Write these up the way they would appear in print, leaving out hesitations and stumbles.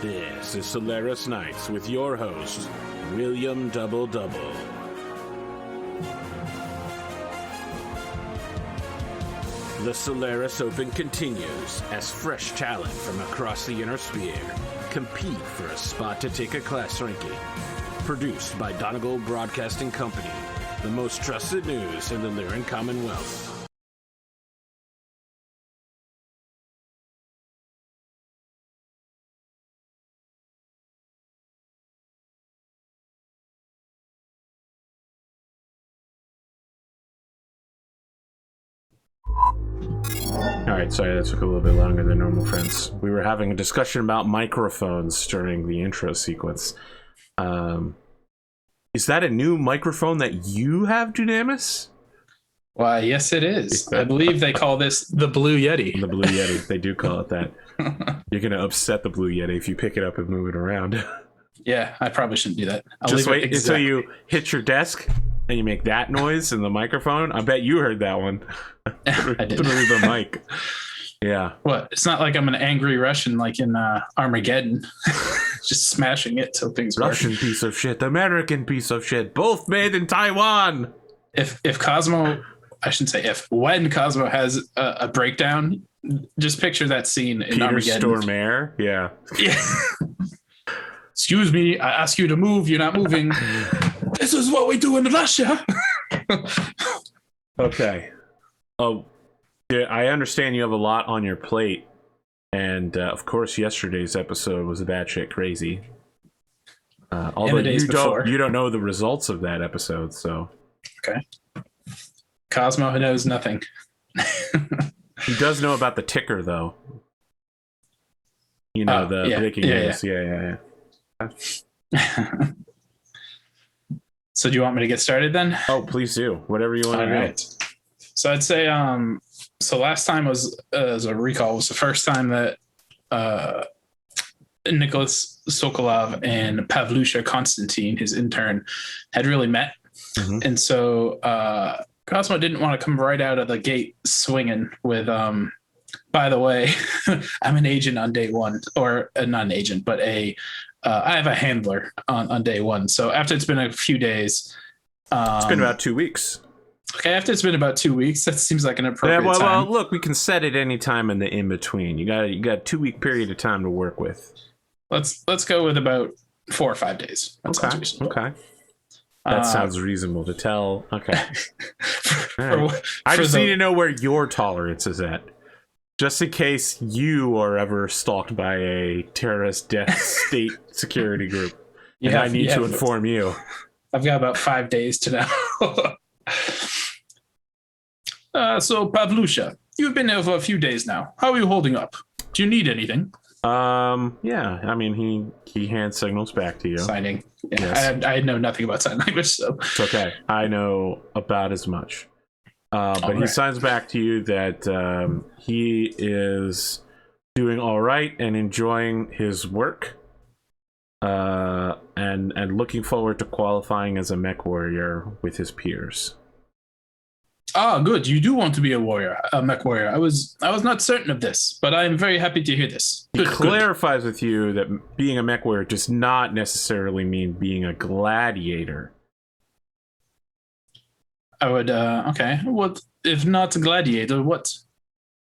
This is Solaris Nights with your host, William Double Double. The Solaris Open continues as fresh talent from across the Inner Sphere compete for a spot to take a class ranking. Produced by Donegal Broadcasting Company, the most trusted news in the Lyran Commonwealth. Alright, sorry that took a little bit longer than normal, friends. We were having a discussion about microphones during the intro sequence. Is that a new microphone that you have, Dunamis? Why, yes it is. I believe they call this the Blue Yeti. The Blue Yeti, they do call it that. You're going to upset the Blue Yeti if you pick it up and move it around. Yeah, I probably shouldn't do that. Just wait until you hit your desk and you make that noise in the microphone. I bet you heard that one. I did. Through the mic. Yeah. What? It's not like I'm an angry Russian like in Armageddon. Just smashing it till things Russian work. piece of shit, American piece of shit, both made in Taiwan. If Cosmo, I shouldn't say if, when Cosmo has a breakdown, just picture that scene in Peter Armageddon. Stormare, yeah. Yeah. Excuse me, I ask you to move, you're not moving. This is what we do in Russia. Okay. Oh, yeah, I understand you have a lot on your plate, and of course, yesterday's episode was batshit crazy. Although you don't know the results of that episode, so okay. Cosmo knows nothing. He does know about the ticker, though. You know, the breaking news. Yeah. So do you want me to get started then? Oh, please do. Whatever you want to do. Right. So I'd say, so last time was, as a recall, was the first time that Nicholas Sokolov and Pavlusha Konstantin, his intern, had really met. Mm-hmm. And so Cosmo didn't want to come right out of the gate swinging with, by the way, I'm an agent on day one, or not an agent, but I have a handler on day one. So after it's been a few days. It's been about 2 weeks. Okay, after it's been about 2 weeks, that seems like an appropriate time. Well, look, we can set it any time in the in-between. You got a 2 week period of time to work with. Let's go with about 4 or 5 days. That sounds reasonable. Okay. That sounds reasonable to tell. Okay. I just need to know where your tolerance is at. Just in case you are ever stalked by a terrorist death state security group. I need to inform you. I've got about 5 days to know. So, Pavlusha, you've been there for a few days now. How are you holding up? Do you need anything? Yeah. I mean, he hand signals back to you. Signing. Yeah, yes. I know nothing about sign language, so. It's okay. I know about as much. But he signs back to you that he is doing all right and enjoying his work, and looking forward to qualifying as a mech warrior with his peers. Ah, good. You do want to be a mech warrior. I was not certain of this, but I am very happy to hear this. He clarifies with you that being a mech warrior does not necessarily mean being a gladiator. I would, okay. What if not a gladiator? What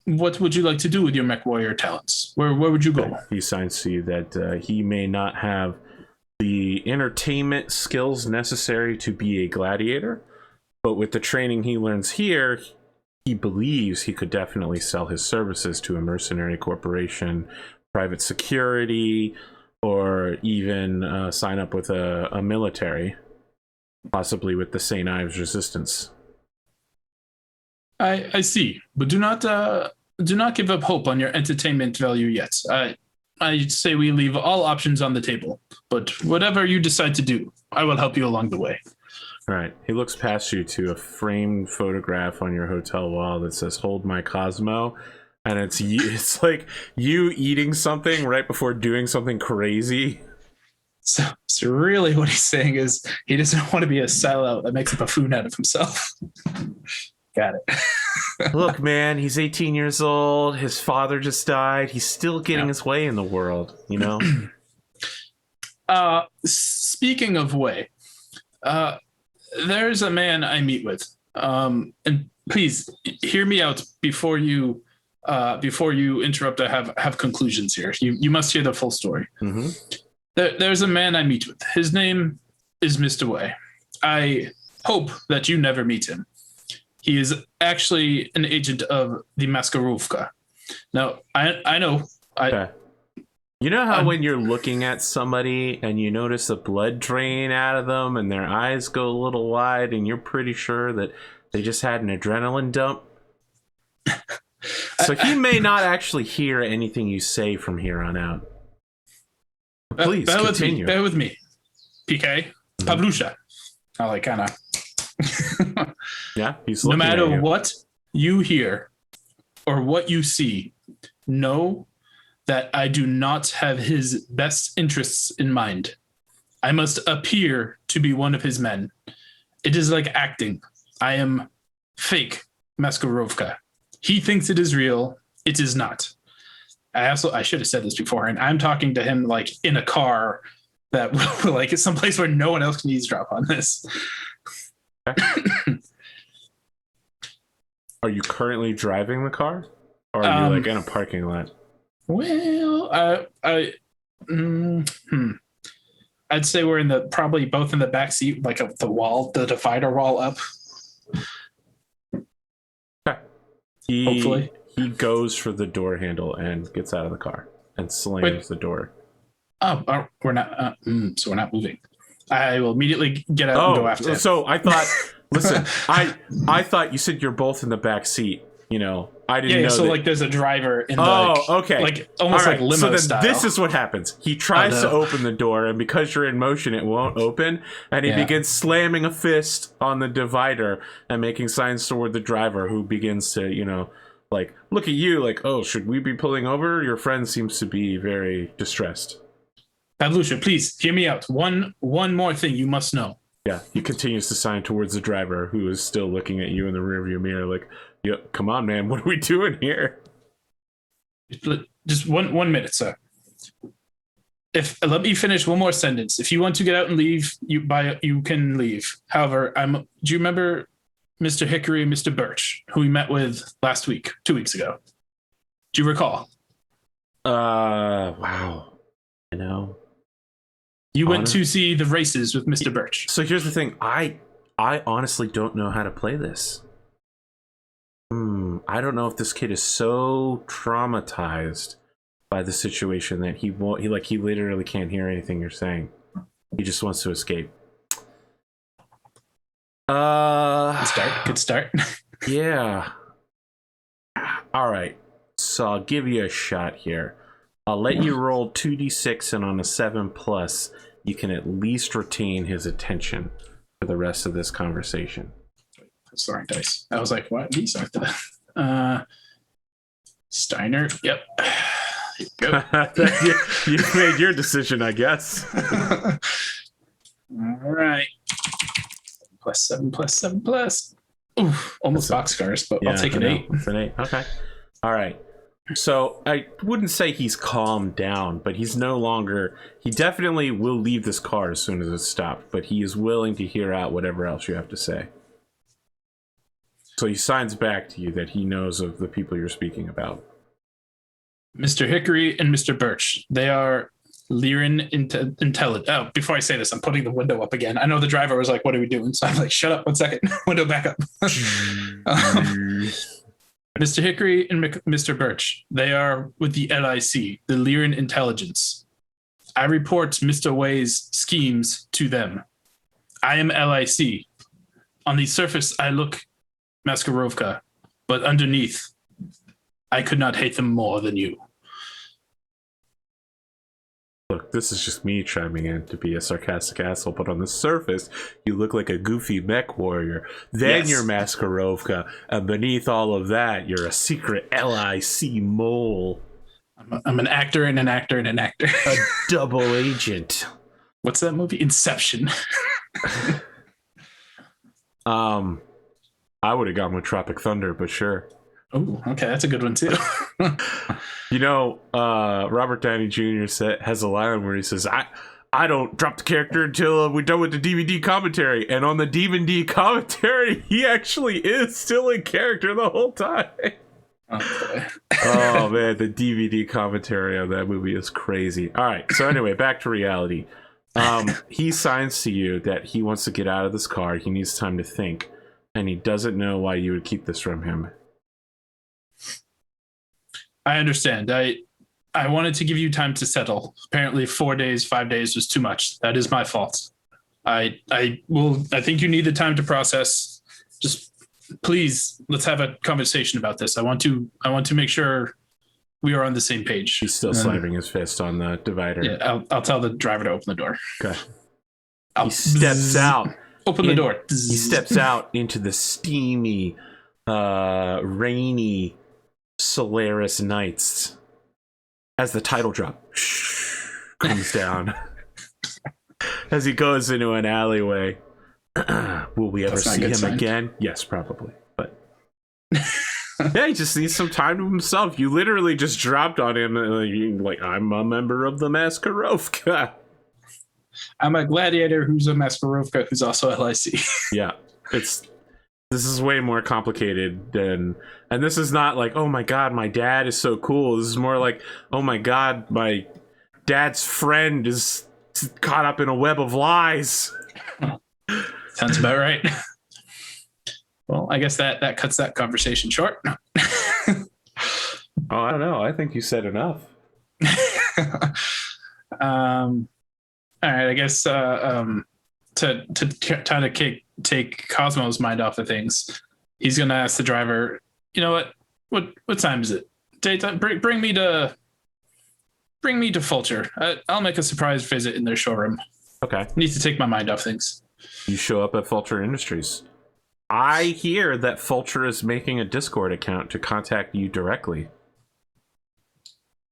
would you like to do with your mech warrior talents? Where would you go? He signs to you that he may not have the entertainment skills necessary to be a gladiator, but with the training he learns here, he believes he could definitely sell his services to a mercenary corporation, private security, or even sign up with a military. Possibly with the St. Ives Resistance. I see, but do not give up hope on your entertainment value yet. I say we leave all options on the table, but whatever you decide to do, I will help you along the way. All right. He looks past you to a framed photograph on your hotel wall that says "Hold my Cosmo," and it's like you eating something right before doing something crazy. So really what he's saying is he doesn't want to be a sellout that makes a buffoon out of himself. Got it. Look, man, he's 18 years old. His father just died. He's still getting his way in the world, you know? Speaking of way, there's a man I meet with. And please hear me out before you interrupt. I have conclusions here. You must hear the full story. Mm-hmm. There's a man I meet with. His name is Mr. Way. I hope that you never meet him. He is actually an agent of the Maskarovka. Now, I know. Okay. You know how when you're looking at somebody and you notice the blood drain out of them and their eyes go a little wide and you're pretty sure that they just had an adrenaline dump? So he may not actually hear anything you say from here on out. Please continue. Bear with me. PK, Pavlusha. I like kind of. Yeah, he's no looking matter at you. what you hear or what you see, know that I do not have his best interests in mind. I must appear to be one of his men. It is like acting. I am fake Maskarovka. He thinks it is real. It is not. I should have said this before, and I'm talking to him like in a car that like it's someplace where no one else can eavesdrop on this. Are you currently driving the car? Or are you like in a parking lot? Well, I'd say we're probably both in the back seat, like the divider wall up. Okay. Hopefully. He goes for the door handle and gets out of the car and slams the door. Oh, we're not. So we're not moving. I will immediately get out and go after him. So I thought, listen, I thought you said you're both in the back seat. You know, I didn't know. So that... like there's a driver in okay. Like almost like limo so then style. This is what happens. He tries to open the door, and because you're in motion, it won't open. And he begins slamming a fist on the divider and making signs toward the driver, who begins to, like, look at you, like, oh, should we be pulling over? Your friend seems to be very distressed. Pavlusha, please hear me out. One more thing you must know. Yeah, he continues to sign towards the driver, who is still looking at you in the rearview mirror, like, "Yeah, come on, man, what are we doing here?" Just one minute, sir. Let me finish one more sentence. If you want to get out and leave, you can leave. However, do you remember Mr. Hickory and Mr. Birch, who we met with last week, 2 weeks ago? Do you recall? Wow. I know. You went to see the races with Mr. Birch. So here's the thing. I honestly don't know how to play this. I don't know if this kid is so traumatized by the situation that he literally can't hear anything you're saying. He just wants to escape. Good start. Yeah. All right. So I'll give you a shot here. I'll let you roll 2d6, and on a 7+, you can at least retain his attention for the rest of this conversation. That's the wrong dice. I was like, what? These aren't the... Steiner. Yep. Go. You made your decision, I guess. All right. +7+7+. Oof, almost boxcars, but I'll take an 8. It's an 8. Okay. All right. So I wouldn't say he's calmed down, but he's no longer... He definitely will leave this car as soon as it's stopped, but he is willing to hear out whatever else you have to say. So he signs back to you that he knows of the people you're speaking about. Mr. Hickory and Mr. Birch. They are Lyran Intelligent. Oh, before I say this, I'm putting the window up again. I know the driver was like, what are we doing? So I'm like, shut up 1 second. Window back up. Mr. Hickory and Mr. Birch. They are with the LIC, the Lyran Intelligence. I report Mr. Way's schemes to them. I am LIC. On the surface, I look Maskarovka, but underneath, I could not hate them more than you. Look, this is just me chiming in to be a sarcastic asshole, but on the surface, you look like a goofy mech warrior. Then you're Maskarovka, and beneath all of that, you're a secret LIC mole. I'm an actor and an actor and an actor. A double agent. What's that movie? Inception. I would have gone with Tropic Thunder, but sure. Oh, okay, that's a good one too. Robert Downey Jr. has a line where he says, I don't drop the character until we're done with the DVD commentary. And on the DVD commentary, he actually is still in character the whole time. Oh man, the DVD commentary on that movie is crazy. All right, so anyway, back to reality. He signs to you that he wants to get out of this car. He needs time to think, and he doesn't know why you would keep this from him. I understand. I wanted to give you time to settle. Apparently 4 days, 5 days was too much. That is my fault. I think you need the time to process. Just please, let's have a conversation about this. I want to make sure we are on the same page. He's still slamming his fist on the divider. Yeah, I'll tell the driver to open the door. Okay. He steps out. Open the door. He steps out into the steamy, rainy Solaris Nights as the title drop comes down. As he goes into an alleyway. Will we ever see him again? Yes, probably. But yeah, he just needs some time to himself. You literally just dropped on him like, I'm a member of the Maskarovka. I'm a gladiator who's a Maskarovka who's also LIC. Yeah, this is way more complicated and this is not like, oh my god, my dad is so cool. This is more like, oh my god, my dad's friend is caught up in a web of lies. Sounds about right. Well, I guess that cuts that conversation short. Oh, I don't know. I think you said enough. All right, I guess to try to take Cosmo's mind off of things, he's gonna ask the driver, you know what time is it? Daytime. Bring me to Fulcher. I'll make a surprise visit in their showroom. Okay. Need to take my mind off things. You show up at Fulcher Industries. I hear that Fulcher is making a Discord account to contact you directly.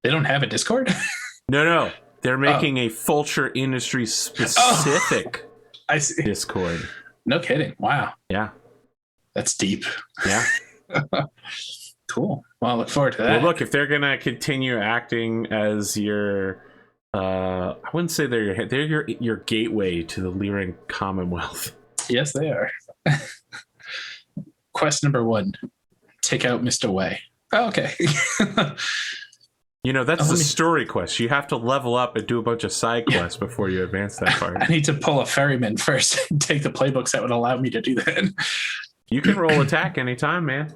They don't have a Discord? No. They're making a Fulcher Industries specific Discord. No kidding. Wow. Yeah. That's deep. Yeah. Cool. Well, I look forward to that. Well, look, if they're going to continue acting as your... I wouldn't say they're your gateway to the Lyran Commonwealth. Yes, they are. Quest number 1. Take out Mr. Way. Oh, okay. That's the story quest. You have to level up and do a bunch of side quests before you advance that part. I need to pull a ferryman first and take the playbooks that would allow me to do that. You can roll attack anytime, man.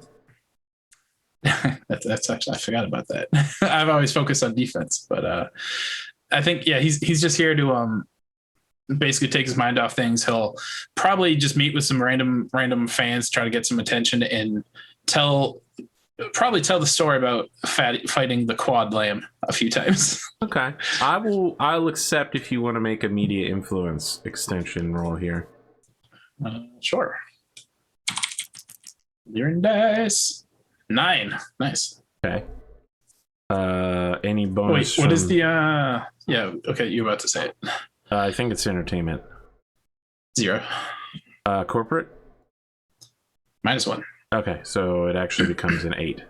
That's actually, I forgot about that. I've always focused on defense, but I think he's just here to basically take his mind off things. He'll probably just meet with some random fans, try to get some attention, and tell the story about fighting the quad lamb a few times. Okay, I'll accept if you want to make a media influence extension roll here. Sure. Lyran dice 9. Nice. Okay. Any bonus? Wait, what is the yeah, okay, you're about to say it. I think it's entertainment. 0. Corporate? -1. Okay, so it actually becomes an 8.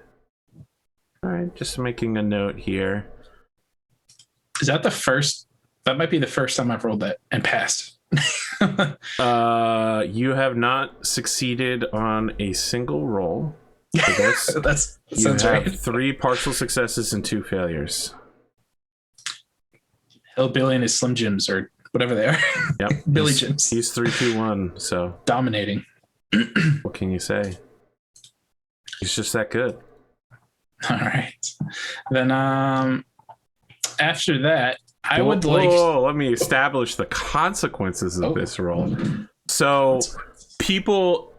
All right, just making a note here. Is that the first? That might be the first time I've rolled that and passed. You have not succeeded on a single roll. That sounds right. 3 partial successes and 2 failures. Hillbilly and his Slim Jims, or whatever they are. Yep. Billy Jims. He's 3-2-1, so dominating. What can you say? He's just that good. All right. Then after that, I would like... let me establish the consequences of this roll. So people...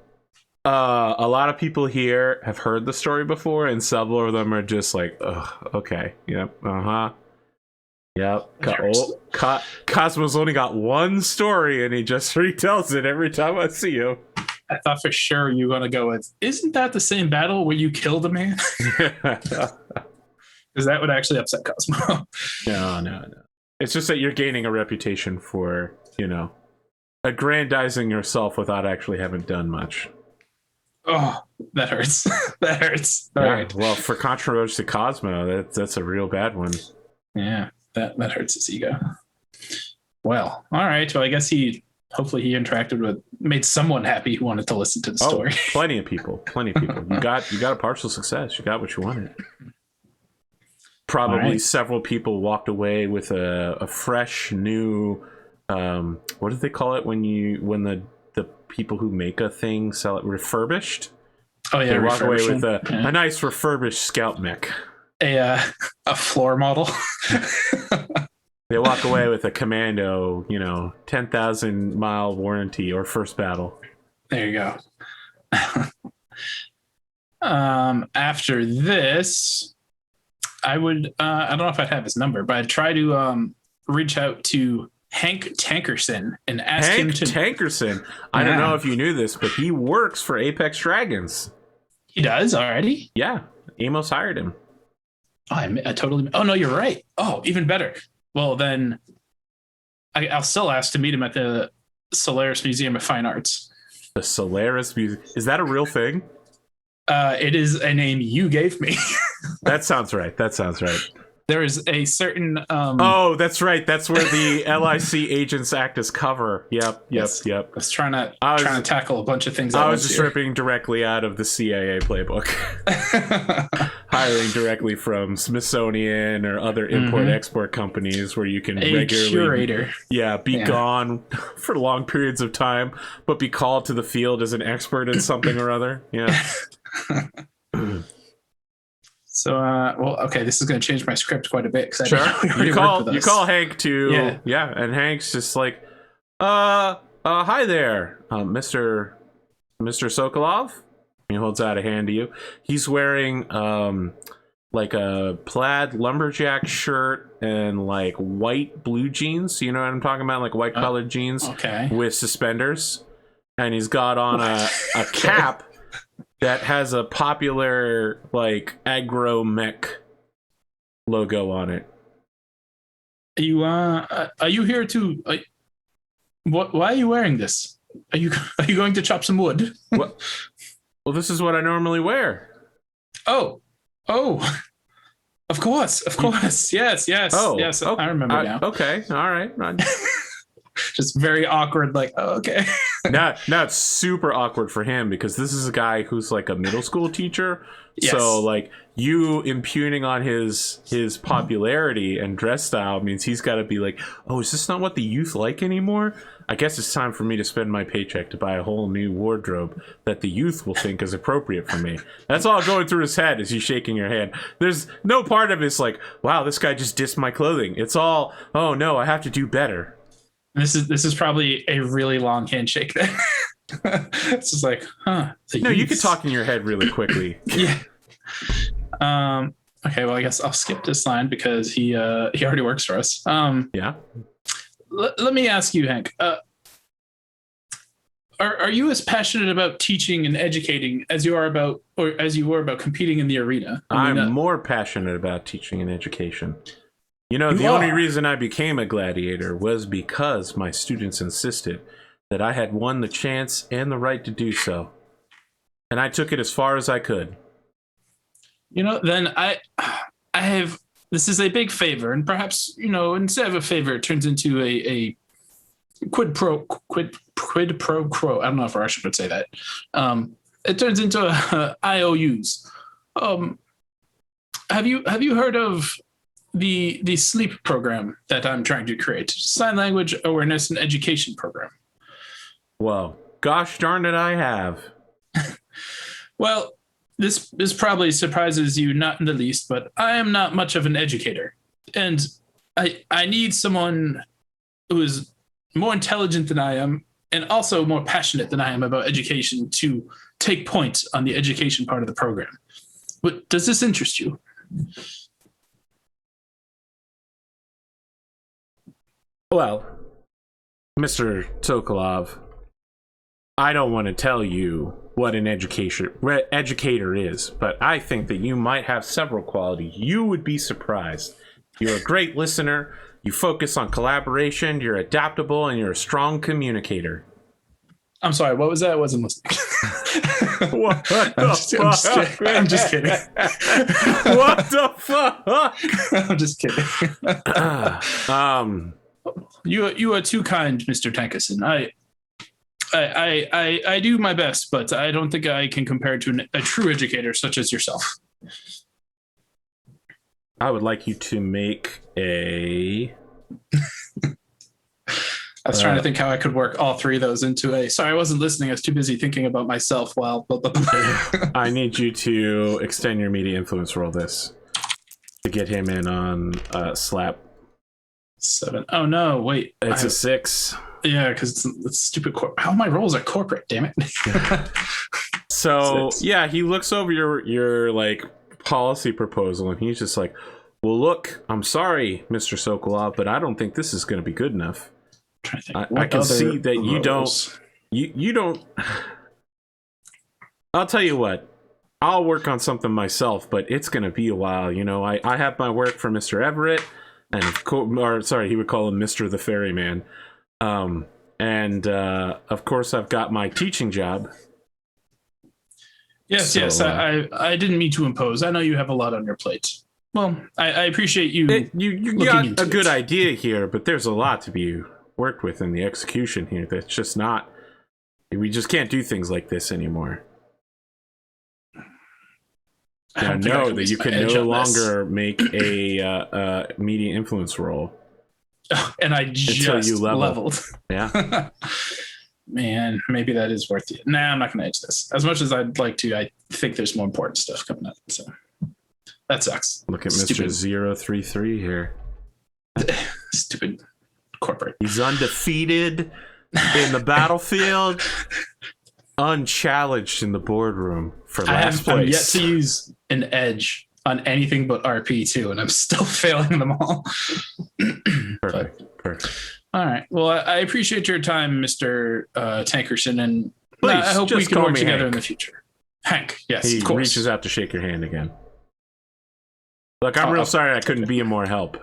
a lot of people here have heard the story before, and several of them are just like, ugh, okay, yep, yep. Cosmo's only got one story, and he just retells it every time I see him. I thought for sure you were going to go with, isn't that the same battle where you killed a man? Because that would actually upset Cosmo. No. It's just that you're gaining a reputation for, aggrandizing yourself without actually having done much. Oh, that hurts. That hurts. All Yeah, right. well, for controversy to Cosmo, that's a real bad one. Yeah, that hurts his ego. Well, all right. Well, I guess hopefully he interacted with, made someone happy who wanted to listen to the story. Plenty of people. You got a partial success. You got what you wanted. Probably several people walked away with a fresh new, what do they call it when the people who make a thing sell it, refurbished? Oh yeah, they walk away with a nice refurbished Scout mech. A floor model. They walk away with a Commando, 10,000-mile warranty or first battle. There you go. After this, I would, I don't know if I'd have his number, but I'd try to reach out to Hank Tankerson and ask him to... Tankerson? I don't know if you knew this, but he works for Apex Dragons. He does already? Yeah. Amos hired him. Oh, I totally... Oh, no, you're right. Oh, even better. Well, then I'll still ask to meet him at the Solaris Museum of Fine Arts. The Solaris Museum? Is that a real thing? It is a name you gave me. That sounds right. There is a certain... oh, that's right. That's where the LIC agents act as cover. Yep. I was trying to tackle a bunch of things. I was just ripping directly out of the CIA playbook. Hiring directly from Smithsonian or other import-export companies where you can regularly... curator. Be gone for long periods of time, but be called to the field as an expert in something or other. Yeah. So, this is going to change my script quite a bit. Sure. You call Hank to... Yeah, and Hank's just like, hi there, Mr. Sokolov. He holds out a hand to you. He's wearing, like a plaid lumberjack shirt and, like, white blue jeans. You know what I'm talking about? Like, white-colored jeans with suspenders. And he's got on a cap that has a popular, like, aggro mech logo on it. Are you here to... why are you wearing this? Are you going to chop some wood? What? Well, this is what I normally wear. Oh, of course. Yes. Oh, yes, I remember now. Okay, all right. Just very awkward, like, oh, okay. Now it's super awkward for him because this is a guy who's like a middle school teacher. Yes. So like you impugning on his popularity and dress style means he's got to be like, oh, is this not what the youth like anymore? I guess it's time for me to spend my paycheck to buy a whole new wardrobe that the youth will think is appropriate for me. That's all going through his head as he's shaking your hand. There's no part of it's like, wow, this guy just dissed my clothing. It's all, oh no, I have to do better. This is probably a really long handshake then. It's just like, you could talk in your head really quickly. Yeah. Okay, well, I guess I'll skip this line because he already works for us. Yeah. Let me ask you, Hank. Are you as passionate about teaching and educating as you were about competing in the arena? I'm more passionate about teaching and education. The only reason I became a gladiator was because my students insisted that I had won the chance and the right to do so. And I took it as far as I could. Then I have, this is a big favor, and perhaps, instead of a favor, it turns into a quid pro quo. I don't know if I should say that. It turns into IOUs. Have you heard of the sleep program that I'm trying to create? Sign language awareness and education program. Well, gosh darn it, I have. Well, this probably surprises you not in the least, but I am not much of an educator. And I need someone who is more intelligent than I am and also more passionate than I am about education to take point on the education part of the program. But does this interest you? Well, Mr. Sokolov, I don't want to tell you what an educator is, but I think that you might have several qualities. You would be surprised. You're a great listener, you focus on collaboration, you're adaptable, and you're a strong communicator. I'm sorry. What was that? I wasn't listening. What I'm just kidding. What the fuck? I'm just kidding. You are too kind, Mr. Tankerson. I do my best, but I don't think I can compare to a true educator such as yourself. I would like you to make a... I was trying to think how I could work all three of those into a... Sorry, I wasn't listening. I was too busy thinking about myself while... I need you to extend your media influence roll this to get him in on slap. 7. Oh, no, wait. It's a 6. Yeah, because it's stupid... How my rolls are corporate, damn it. So, 6. yeah, he looks over your like, policy proposal, and he's just like, well, look, I'm sorry, Mr. Sokolov, but I don't think this is going to be good enough. I can see that you don't. I'll tell you what. I'll work on something myself, but it's going to be a while. You know, I have my work for Mr. Everett, and he would call him Mr. the Ferryman. And of course, I've got my teaching job. Yes, I didn't mean to impose. I know you have a lot on your plate. Well, I appreciate you. You got a good idea here, but there's a lot to be worked with in the execution here. That's just not. We just can't do things like this anymore. I know that you can no longer make a media influence roll. And I just you leveled. Yeah. Man, maybe that is worth it. Nah, I'm not going to edge this. As much as I'd like to, I think there's more important stuff coming up. So that sucks. Look at Mr. 033 here. Stupid corporate. He's undefeated in the battlefield, unchallenged in the boardroom for last place. I'm yet to use an edge on anything but RP too, and I'm still failing them all. Perfect. All right. Well, I appreciate your time, Mr. Tankerson, and please, I hope we can work together Hank in the future. Hank, yes, he of course. Reaches out to shake your hand again. Look, I'm real sorry I couldn't be of more help.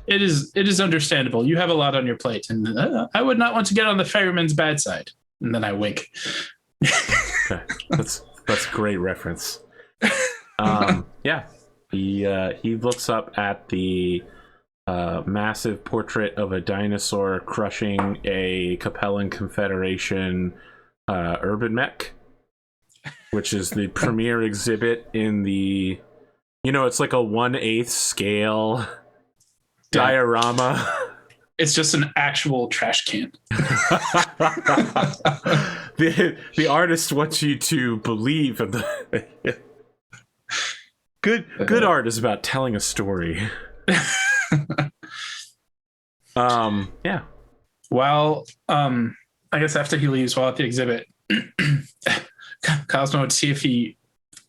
It is understandable. You have a lot on your plate, and I would not want to get on the ferryman's bad side. And then I wink. Okay. That's a great reference. Yeah. He looks up at the massive portrait of a dinosaur crushing a Capellan Confederation urban mech, which is the premier exhibit in the, it's like a 1/8 scale diorama. It's just an actual trash can. The artist wants you to believe in the good art is about telling a story. Yeah. Well, I guess after he leaves, while at the exhibit, Cosmo would see if he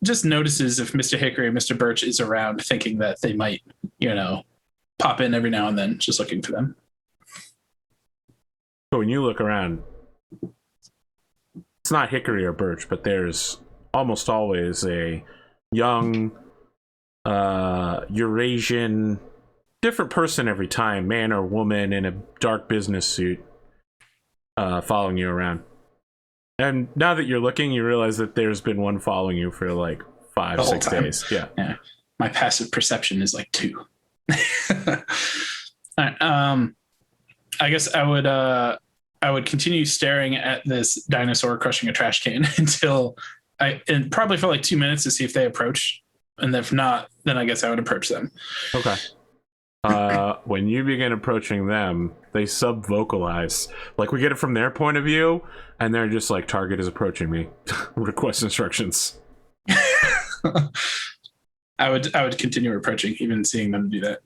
just notices if Mr. Hickory and Mr. Birch is around, thinking that they might, pop in every now and then, just looking for them. So when you look around, it's not Hickory or Birch, but there's almost always a young Eurasian, different person every time, man or woman in a dark business suit, following you around. And now that you're looking, you realize that there's been one following you for like 5-6 days. Yeah. My passive perception is like 2. All right. I guess I would continue staring at this dinosaur crushing a trash can and probably for like 2 minutes to see if they approach. And if not, then I guess I would approach them. Okay. When you begin approaching them, they sub-vocalize. Like, we get it from their point of view, and they're just like, target is approaching me. Request instructions. I would continue approaching, even seeing them do that.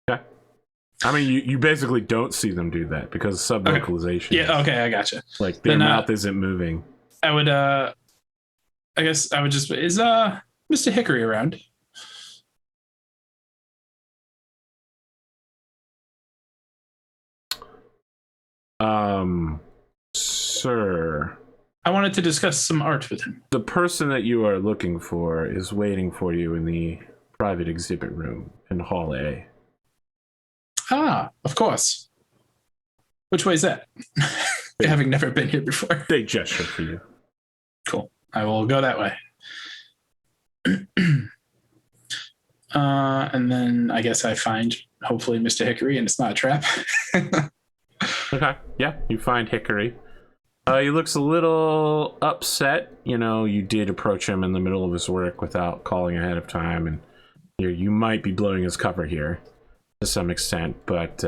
Okay. I mean, you basically don't see them do that because sub-vocalization. Okay. Yeah, okay, I gotcha. Like, their mouth isn't moving. I would, I guess I would just... Is Mr. Hickory around? Sir... I wanted to discuss some art with him. The person that you are looking for is waiting for you in the private exhibit room in Hall A. Ah, of course. Which way is that? Having never been here before. They gesture for you. Cool. I will go that way. And then I guess I find, hopefully, Mr. Hickory, and it's not a trap. Okay. Yeah, you find Hickory. He looks a little upset. You know, you did approach him in the middle of his work without calling ahead of time, and you might be blowing his cover here to some extent, but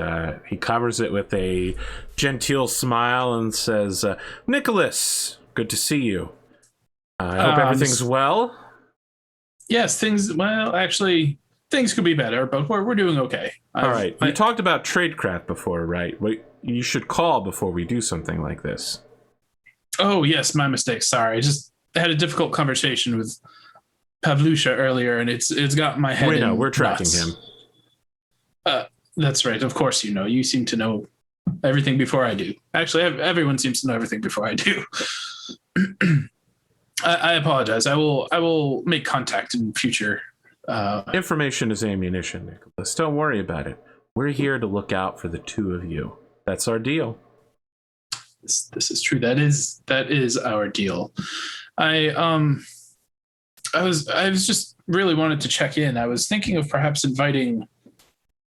he covers it with a genteel smile and says, Nicholas, good to see you. I hope everything's well. Yes, actually, things could be better, but we're doing okay. All right. You talked about tradecraft before, right? You should call before we do something like this. Oh, yes, my mistake. Sorry. I just had a difficult conversation with Pavlusha earlier, and it's got my head. We're tracking him. That's right. Of course, you know. You seem to know everything before I do. Actually, everyone seems to know everything before I do. I apologize. I will make contact in future. Information is ammunition, Nicholas. Don't worry about it. We're here to look out for the two of you. That's our deal. This is true. That is our deal. I was just really wanted to check in. I was thinking of perhaps inviting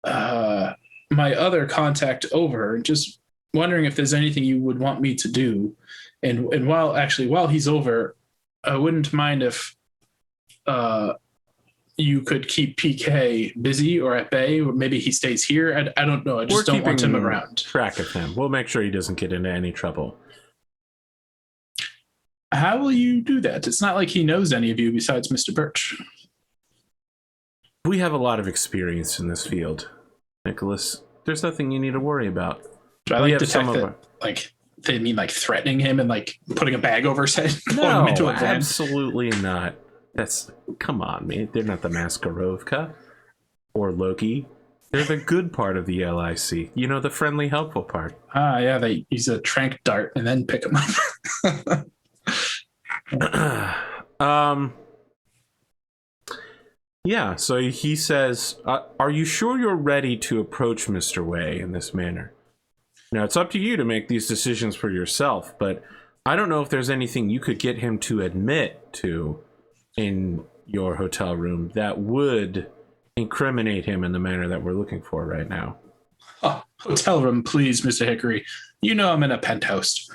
my other contact over, just wondering if there's anything you would want me to do. And while he's over, I wouldn't mind if you could keep PK busy or at bay, or maybe he stays here. I don't know. I just don't want him around. Track of him. We'll make sure he doesn't get into any trouble. How will you do that? It's not like he knows any of you besides Mr. Birch. We have a lot of experience in this field, Nicholas. There's nothing you need to worry about. Do I detect that? Like they mean like threatening him and like putting a bag over his head? No, absolutely not. Come on, man. They're not the Maskarovka or Loki. They're the good part of the LIC. You know, the friendly, helpful part. Yeah, they use a trank dart and then pick him up. Yeah, so he says, are you sure you're ready to approach Mr. Wei in this manner? Now, it's up to you to make these decisions for yourself, but I don't know if there's anything you could get him to admit to in your hotel room that would incriminate him in the manner that we're looking for right now. Oh, hotel room, please, Mr. Hickory. You know I'm in a penthouse.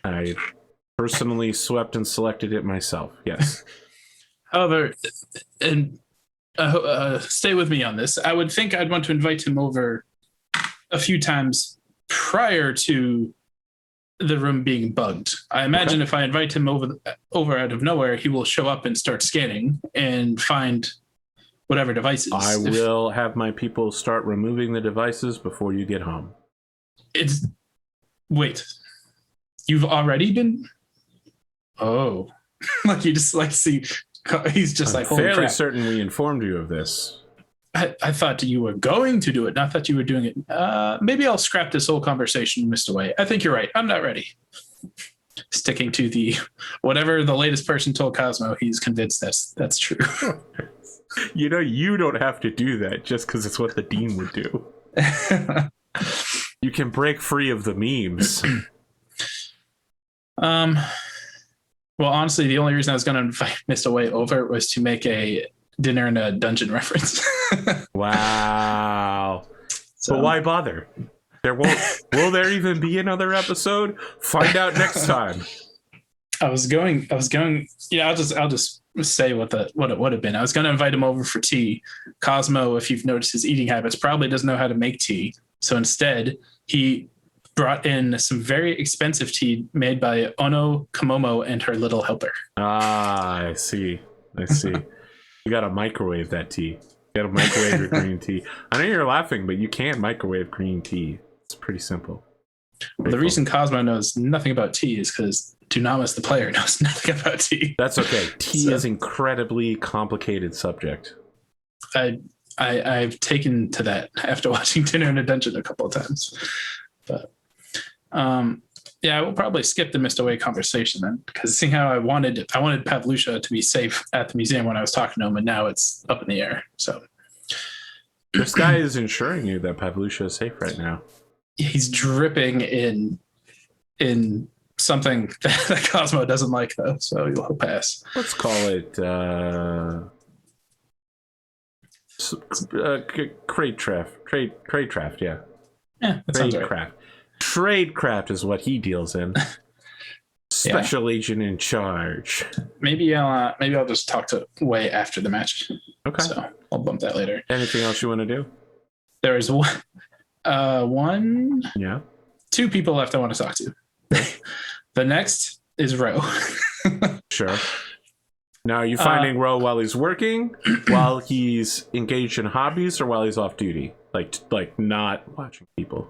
I personally swept and selected it myself, yes. However, and stay with me on this, I would think I'd want to invite him over a few times prior to the room being bugged. I imagine if I invite him over out of nowhere, he will show up and start scanning and find whatever devices. I will have my people start removing the devices before you get home. Wait, you've already been? Oh, like you just like see, he's just like, I'm fairly certain we informed you of this. I thought you were going to do it, not that you were doing it. Maybe I'll scrap this whole conversation, Mr. Wei. I think you're right. I'm not ready. Sticking to whatever the latest person told Cosmo, he's convinced that's true. You know, you don't have to do that just because it's what the dean would do. You can break free of the memes. Well, honestly, the only reason I was going to invite Mr. Wei over was to make a dinner in a dungeon reference. Wow. So, but why bother? Will there even be another episode? Find out next time. I was going, yeah, I'll just say what it would have been. I was going to invite him over for tea. Cosmo, if you've noticed his eating habits, probably doesn't know how to make tea. So instead, he brought in some very expensive tea made by Ono Komomo and her little helper. Ah, I see. You got to microwave that tea. You got to microwave your green tea. I know you're laughing, but you can't microwave green tea. It's pretty simple. The reason Cosmo knows nothing about tea is because Dunamis, the player, knows nothing about tea. That's okay. Tea is incredibly complicated subject. I've taken to that after watching Dinner in a Dungeon a couple of times. But yeah, we'll probably skip the Mr. Wei conversation then, because seeing how I wanted Pavlusha to be safe at the museum when I was talking to him, and now it's up in the air. So this guy is ensuring you that Pavlusha is safe right now. he's dripping in something that Cosmo doesn't like, though, so he'll pass. Let's call it Tradecraft, yeah. Yeah, that sounds right. Tradecraft is what he deals in. Special agent in charge. Maybe I'll just talk to Way after the match. Okay. So I'll bump that later. Anything else you want to do? There is one. Yeah. Two people left I want to talk to. The next is Ro. Sure. Now, are you finding Ro while he's working, while he's engaged in hobbies, or while he's off duty? Like not watching people?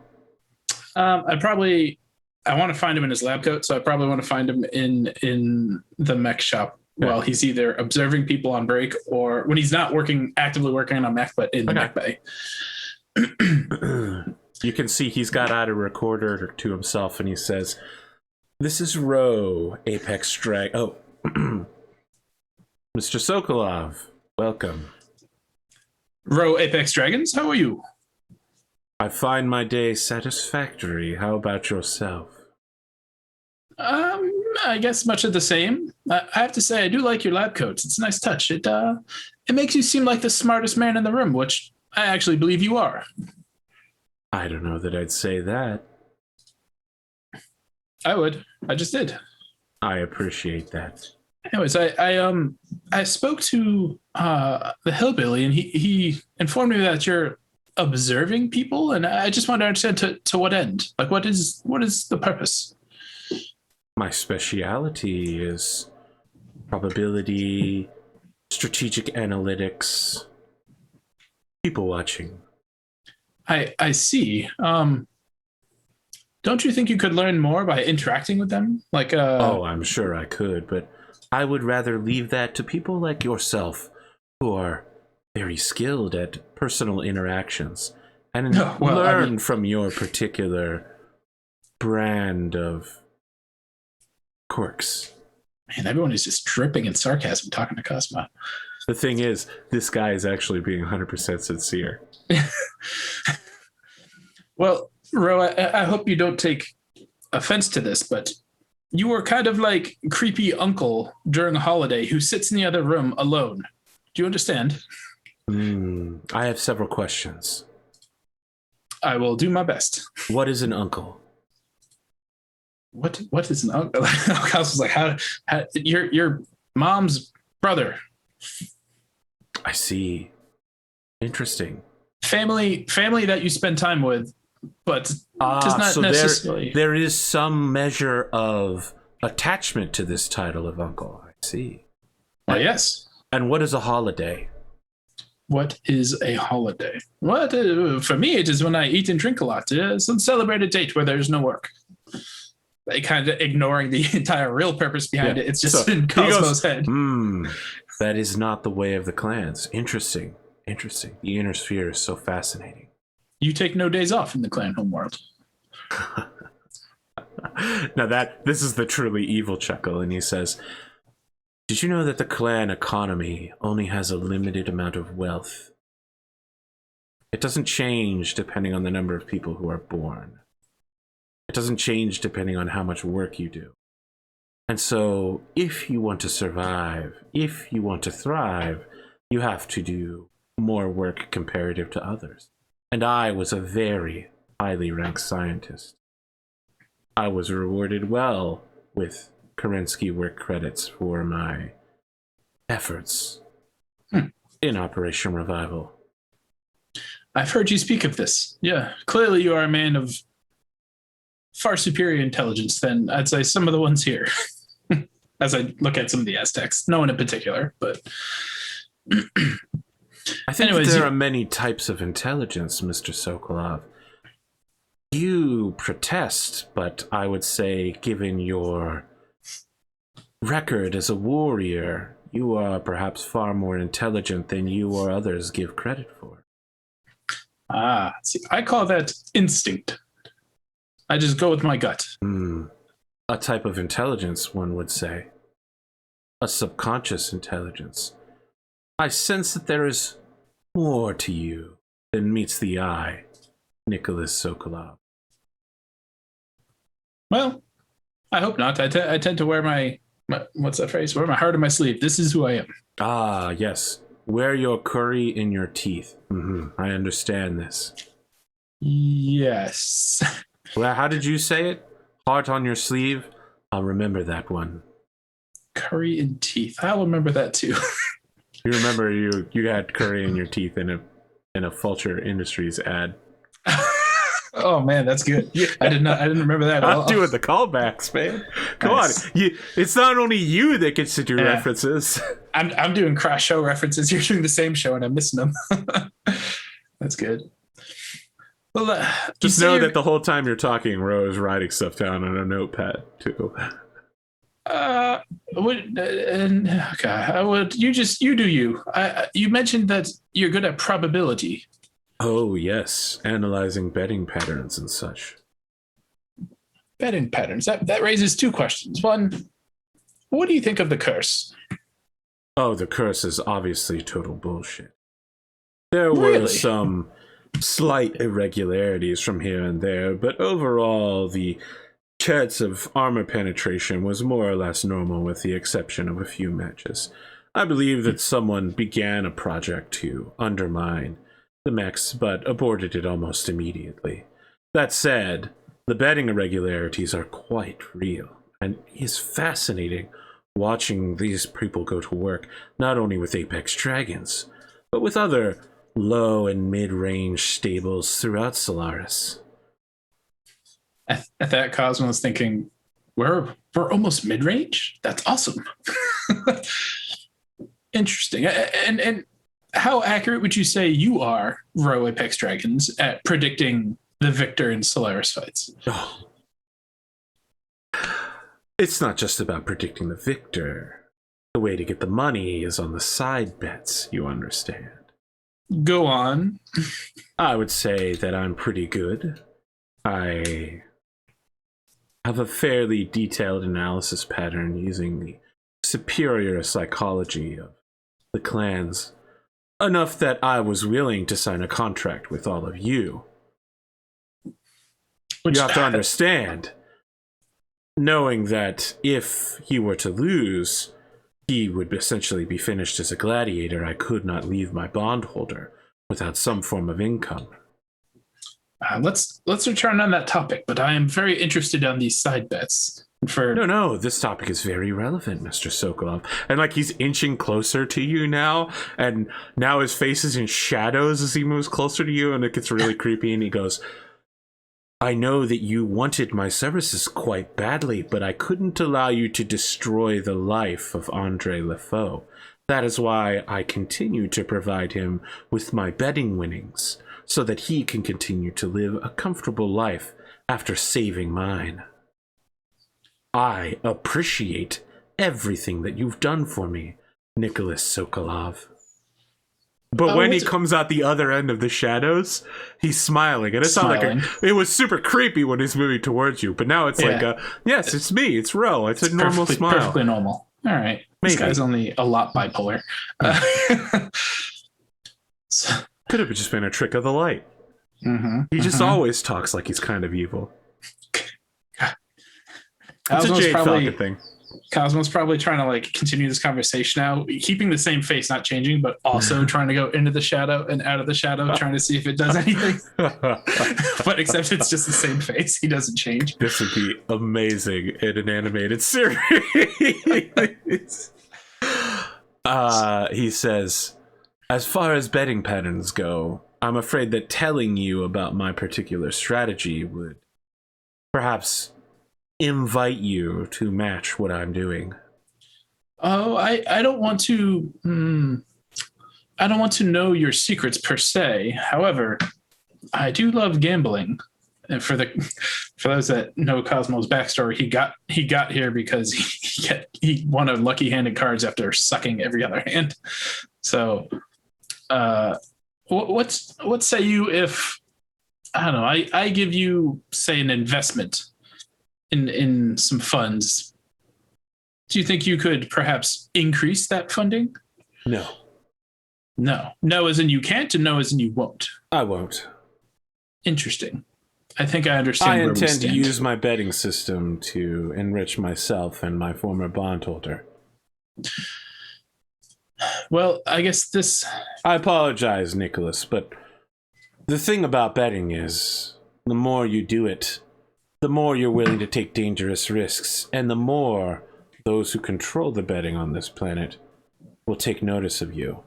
I want to find him in his lab coat, so I probably want to find him in the mech shop while he's either observing people on break or when he's not actively working on mech, but in the mech bay. You can see he's got out a recorder to himself, and he says, "This is Ro, Apex Drag. Oh, Mr. Sokolov, welcome. Ro, Apex Dragons, how are you? I find my day satisfactory. How about yourself?" I guess much of the same. I have to say, I do like your lab coats. It's a nice touch. It makes you seem like the smartest man in the room, which I actually believe you are. I don't know that I'd say that. I would. I just did. I appreciate that. Anyways, I spoke to the hillbilly, and he informed me that you're observing people, and I just want to understand to what end. Like, what is the purpose? My speciality is probability, strategic analytics, people watching. I see. Don't you think you could learn more by interacting with them? Like, Oh, I'm sure I could, but I would rather leave that to people like yourself, who are very skilled at personal interactions, and learn from your particular brand of quirks. Man, everyone is just dripping in sarcasm talking to Cosmo. The thing is, this guy is actually being 100% sincere. Well, Ro, I hope you don't take offense to this, but you were kind of like creepy uncle during a holiday who sits in the other room alone. Do you understand? I have several questions. I will do my best. What is an uncle? What is an uncle? I was like, how your mom's brother. I see. Interesting. Family that you spend time with, but does not so necessarily. There is some measure of attachment to this title of uncle. I see. Well, yes. And what is a holiday? What is a holiday? What for me, it is when I eat and drink a lot. Some celebrated date where there's no work. They kind of ignoring the entire real purpose behind it. It's just in Cosmo's head. That is not the way of the clans. Interesting. The inner sphere is so fascinating. You take no days off in the clan homeworld. Now this is the truly evil chuckle, and he says, "Did you know that the clan economy only has a limited amount of wealth? It doesn't change depending on the number of people who are born. It doesn't change depending on how much work you do. And so, if you want to survive, if you want to thrive, you have to do more work comparative to others. And I was a very highly ranked scientist. I was rewarded well with Kerensky work credits for my efforts in Operation Revival." I've heard you speak of this. Yeah, clearly you are a man of far superior intelligence than I'd say some of the ones here. As I look at some of the Aztecs, no one in particular, but I think there are many types of intelligence, Mr. Sokolov. You protest, but I would say, given your record as a warrior, you are perhaps far more intelligent than you or others give credit for. See, I call that instinct. I just go with my gut. A type of intelligence, one would say. A subconscious intelligence. I sense that there is more to you than meets the eye, Nicholas Sokolov. Well, I hope not. I tend to wear my what's that phrase? Wear my heart on my sleeve. This is who I am. Ah, yes. Wear your curry in your teeth. I understand this. Yes. Well, how did you say it? Heart on your sleeve? I'll remember that one. Curry in teeth. I'll remember that too. You remember you had curry in your teeth in a Fulcher Industries ad. Oh man, that's good. Yeah. I didn't remember that at all. I'm doing the callbacks, man. Come Nice. on. It's not only you that gets to do references. I'm doing cross show references. You're doing the same show and I'm missing them. That's good. Well, Just know that the whole time you're talking, Ro is writing stuff down on a notepad too. You do you. You mentioned that you're good at probability. Oh yes, analyzing betting patterns and such. Betting patterns. That raises two questions. One, what do you think of the curse? Oh, the curse is obviously total bullshit. There Really? were some slight irregularities from here and there, but overall the chance of armor penetration was more or less normal with the exception of a few matches. I believe that someone began a project to undermine the mechs, but aborted it almost immediately. That said, the betting irregularities are quite real, and it's fascinating watching these people go to work, not only with Apex Dragons, but with other low and mid-range stables throughout Solaris. At that, Cosmo was thinking, we're almost mid-range? That's awesome. Interesting. And how accurate would you say you are, Row Apex Dragons, at predicting the victor in Solaris fights? Oh. It's not just about predicting the victor. The way to get the money is on the side bets, you understand. Go on. I would say that I'm pretty good. I have a fairly detailed analysis pattern using the superior psychology of the clans. Enough that I was willing to sign a contract with all of you. You have to understand, knowing that if he were to lose, he would essentially be finished as a gladiator. I could not leave my bondholder without some form of income. Let's return on that topic, but I am very interested on these side bets. No, this topic is very relevant, Mr. Sokolov. And like he's inching closer to you now, and now his face is in shadows as he moves closer to you, and it gets really creepy, and he goes, I know that you wanted my services quite badly, but I couldn't allow you to destroy the life of Andre Lefaux. That is why I continue to provide him with my betting winnings, so that he can continue to live a comfortable life after saving mine. I appreciate everything that you've done for me, Nicholas Sokolov. But when he comes out the other end of the shadows, he's smiling. And it's not like it was super creepy when he's moving towards you. But now it's yes, it's me. It's Ro. It's a normal smile. Perfectly normal. All right. Maybe. This guy's only a lot bipolar. Could have just been a trick of the light. He just always talks like he's kind of evil. It's a Jade Falcon thing. Cosmo's probably trying to like continue this conversation now, keeping the same face, not changing, but also trying to go into the shadow and out of the shadow, trying to see if it does anything. But except it's just the same face. He doesn't change. This would be amazing in an animated series. He says, as far as betting patterns go, I'm afraid that telling you about my particular strategy would perhaps invite you to match what I'm doing. Oh, I don't want to. I don't want to know your secrets per se. However, I do love gambling. And for those that know Cosmo's backstory, he got here because he won a lucky hand of cards after sucking every other hand. So, what say you if I don't know? I give you, say, an investment in some funds. Do you think you could perhaps increase that funding? No. No as in you can't, and no as in you won't. I won't. Interesting. I think I understand I where we intend to stand. use my betting system to enrich myself and my former bondholder. Well, I guess this. I apologize, Nicholas, but the thing about betting is the more you do it, the more you're willing to take dangerous risks, and the more those who control the betting on this planet will take notice of you.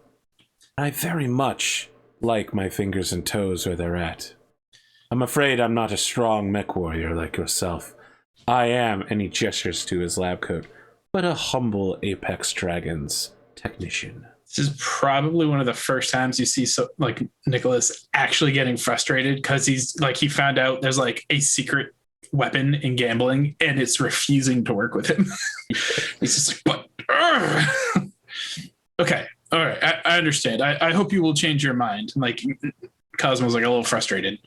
I very much like my fingers and toes where they're at. I'm afraid I'm not a strong mech warrior like yourself. I am, and he gestures to his lab coat, but a humble Apex Dragons technician. This is probably one of the first times you see Nicholas actually getting frustrated because he's like he found out there's like a secret weapon in gambling and it's refusing to work with him. He's just like, but okay, all right, I understand. I hope you will change your mind. Like Cosmo's like a little frustrated.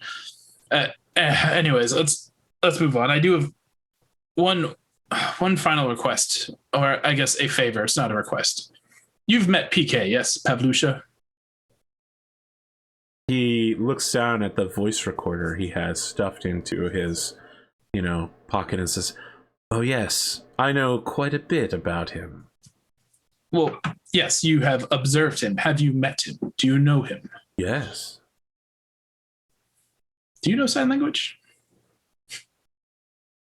Anyways, let's move on. I do have one final request, or I guess a favor. It's not a request. You've met PK, yes, Pavlusha? He looks down at the voice recorder he has stuffed into his, pocket and says, "Oh yes, I know quite a bit about him." Well, yes, you have observed him. Have you met him? Do you know him? Yes. Do you know sign language?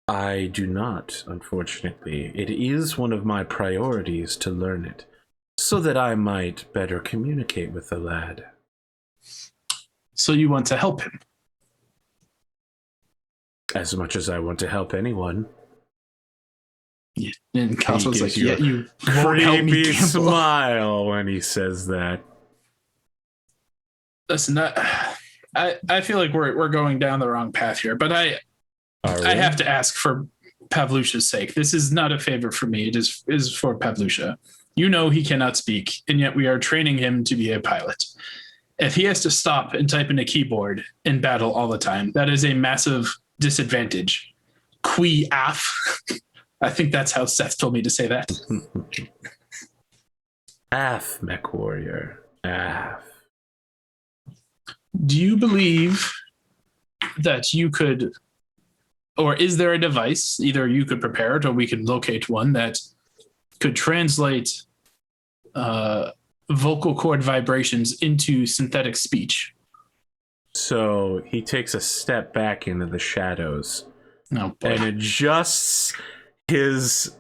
I do not, unfortunately. It is one of my priorities to learn it, so that I might better communicate with the lad. So you want to help him? As much as I want to help anyone. Yeah. And Cosmo's like, you yeah, you won't help me creepy gamble. smile when he says that. Listen, I feel like we're going down the wrong path here, but I have to ask for Pavlusha's sake. This is not a favor for me. It is for Pavlusha. You know he cannot speak, and yet we are training him to be a pilot. If he has to stop and type in a keyboard in battle all the time, that is a massive disadvantage. Qui af. I think that's how Seth told me to say that. Af, mech warrior. Af. Do you believe that you could, or is there a device, either you could prepare it or we could locate one that could translate vocal cord vibrations into synthetic speech? So he takes a step back into the shadows Oh, boy. and adjusts his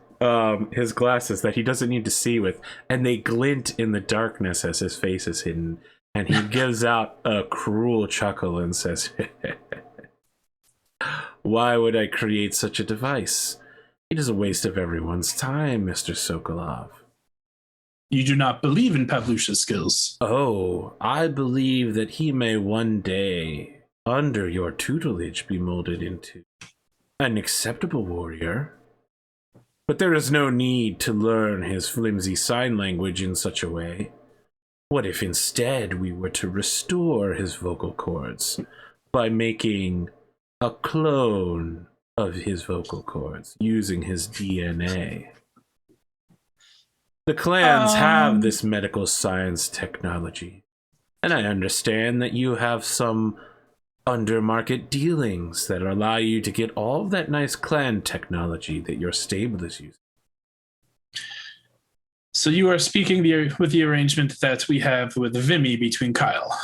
glasses that he doesn't need to see with, and they glint in the darkness as his face is hidden. And he gives out a cruel chuckle and says, "Why would I create such a device? It is a waste of everyone's time, Mr. Sokolov." You do not believe in Pavlusha's skills. Oh, I believe that he may one day, under your tutelage, be molded into an acceptable warrior. But there is no need to learn his flimsy sign language in such a way. What if instead we were to restore his vocal cords by making a clone of his vocal cords using his DNA? The clans have this medical science technology, and I understand that you have some undermarket dealings that allow you to get all of that nice clan technology that your stable is using. So you are speaking with the arrangement that we have with Vimy between Kyle.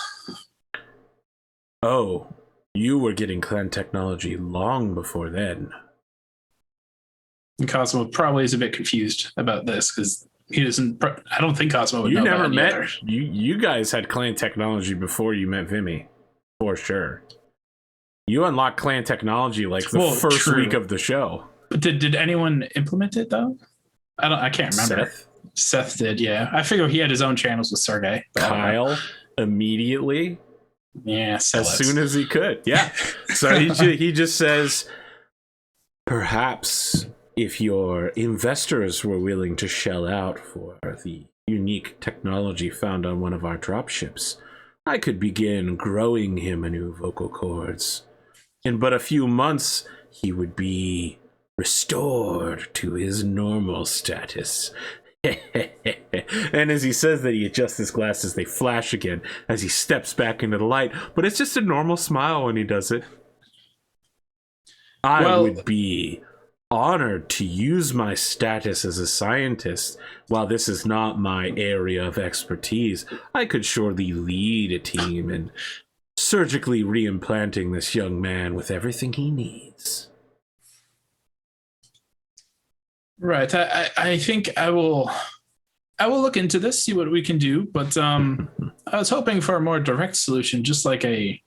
Oh, you were getting clan technology long before then. And Cosmo probably is a bit confused about this because he doesn't. I don't think Cosmo would know. You never about met. Either. You guys had clan technology before you met Vimy, for sure. You unlocked clan technology like the first true. week of the show. But did anyone implement it though? I can't remember. Seth did, yeah. I figure he had his own channels with Sergey. Kyle immediately. Yeah, as soon as he could. Yeah. So he just says, perhaps if your investors were willing to shell out for the unique technology found on one of our dropships, I could begin growing him anew vocal cords. In but a few months, he would be restored to his normal status. And as he says that, he adjusts his glasses. They flash again as he steps back into the light. But it's just a normal smile when he does it. I would be honored to use my status as a scientist. While this is not my area of expertise, I could surely lead a team in surgically reimplanting this young man with everything he needs. Right. I think I will look into this, see what we can do. But I was hoping for a more direct solution, just like a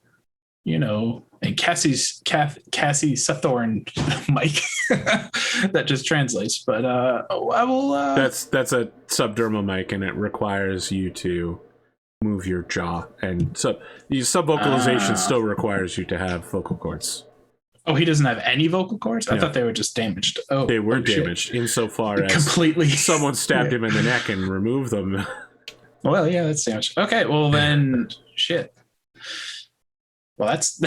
Cassie Sethorn mic that just translates. But I will. That's a subdermal mic, and it requires you to move your jaw, and subvocalization still requires you to have vocal cords. Oh, he doesn't have any vocal cords? I thought they were just damaged. Oh, they were damaged insofar as completely someone stabbed him in the neck and removed them. Well, yeah, that's damaged. Okay, well then, shit. Well, that's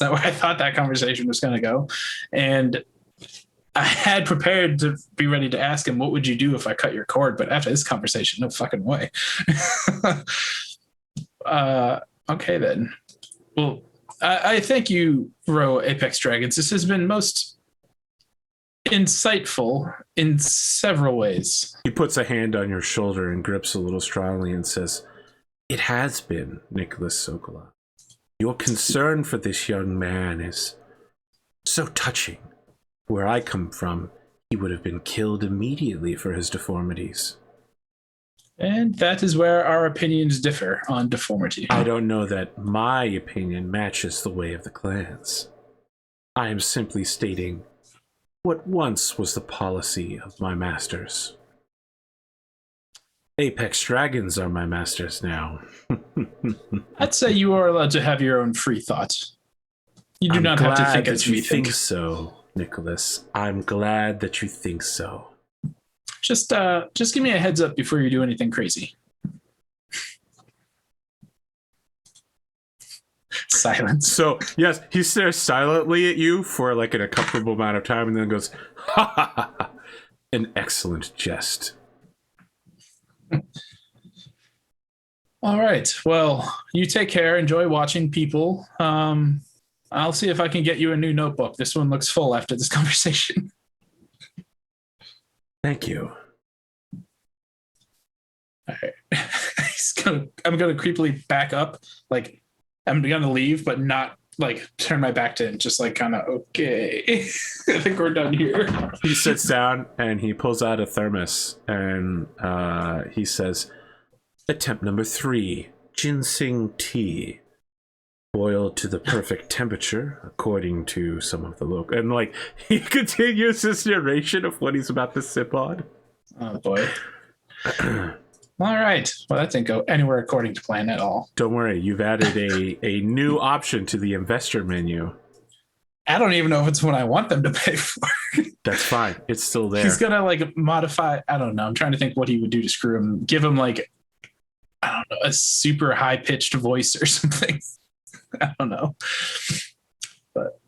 not where I thought that conversation was going to go. And I had prepared to be ready to ask him, what would you do if I cut your cord? But after this conversation, no fucking way. Okay, then. Well, I thank you, Ro Apex Dragons. This has been most insightful in several ways. He puts a hand on your shoulder and grips a little strongly and says, "It has been, Nicholas Sokolov. Your concern for this young man is so touching. Where I come from, he would have been killed immediately for his deformities." And that is where our opinions differ on deformity. I don't know that my opinion matches the way of the clans. I am simply stating what once was the policy of my masters. Apex Dragons are my masters now. I'd say you are allowed to have your own free thought. You do not have to think as we think. So, Nicholas. I'm glad that you think so. Just give me a heads up before you do anything crazy. Silence. So, yes, he stares silently at you for like an uncomfortable amount of time and then goes, "Ha ha ha ha. An excellent jest." All right. Well, you take care. Enjoy watching people. I'll see if I can get you a new notebook. This one looks full after this conversation. Thank you. All right. I'm gonna creepily back up. Like, I'm gonna leave, but not like turn my back to him. Just like kind of, okay. I think we're done here. He sits down and he pulls out a thermos and he says, "Attempt number 3, ginseng tea. Boiled to the perfect temperature, according to some of the local." And like he continues his narration of what he's about to sip on. Oh boy. All right. Well, that didn't go anywhere according to plan at all. Don't worry, you've added a new option to the investor menu. I don't even know if it's what I want them to pay for. That's fine. It's still there. He's gonna like modify. I don't know. I'm trying to think what he would do to screw him. Give him like, I don't know, a super high pitched voice or something. I don't know. But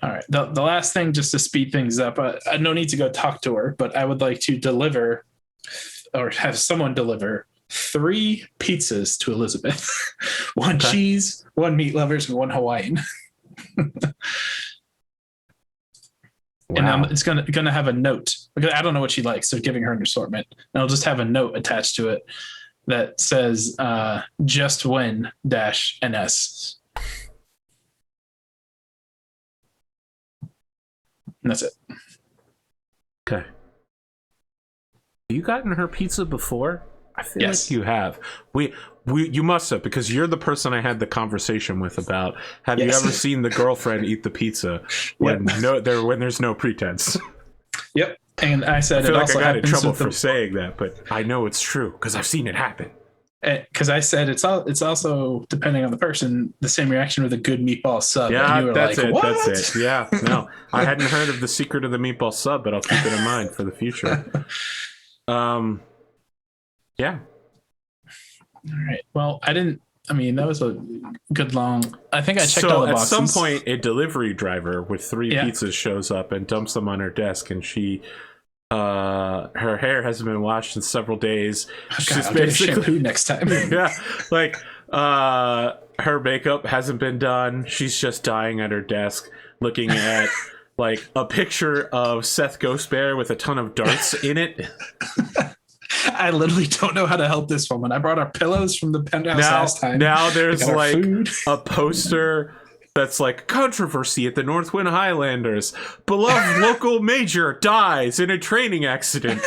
all right. The last thing, just to speed things up, I no need to go talk to her, but I would like to deliver or have someone deliver 3 pizzas to Elizabeth. 1 cheese, 1 meat lovers, and 1 Hawaiian. Wow. And it's gonna have a note. I don't know what she likes, so giving her an assortment. And I'll just have a note attached to it that says just win -NS. And that's it. Okay. Have you gotten her pizza before? I feel like you have. You must have, because you're the person I had the conversation with about. Have you ever seen the girlfriend eat the pizza when there's no pretense? Yep. And I said, I feel like I got in trouble for saying that, but I know it's true because I've seen it happen. Because I said it's also, depending on the person, the same reaction with a good meatball sub. Yeah, and you were that's like, it. What? That's it. Yeah, no, I hadn't heard of the secret of the meatball sub, but I'll keep it in mind for the future. Yeah. All right. Well, that was a good long. I think I checked all the boxes. At some point, a delivery driver with 3 pizzas shows up and dumps them on her desk, and she. Her hair hasn't been washed in several days. She's basically shampoo next time. Yeah, like her makeup hasn't been done. She's just dying at her desk, looking at like a picture of Seth Ghost Bear with a ton of darts in it. I literally don't know how to help this woman. I brought our pillows from the penthouse last time. Now there's like food. a poster that's like controversy at the Northwind Highlanders. Beloved local major dies in a training accident.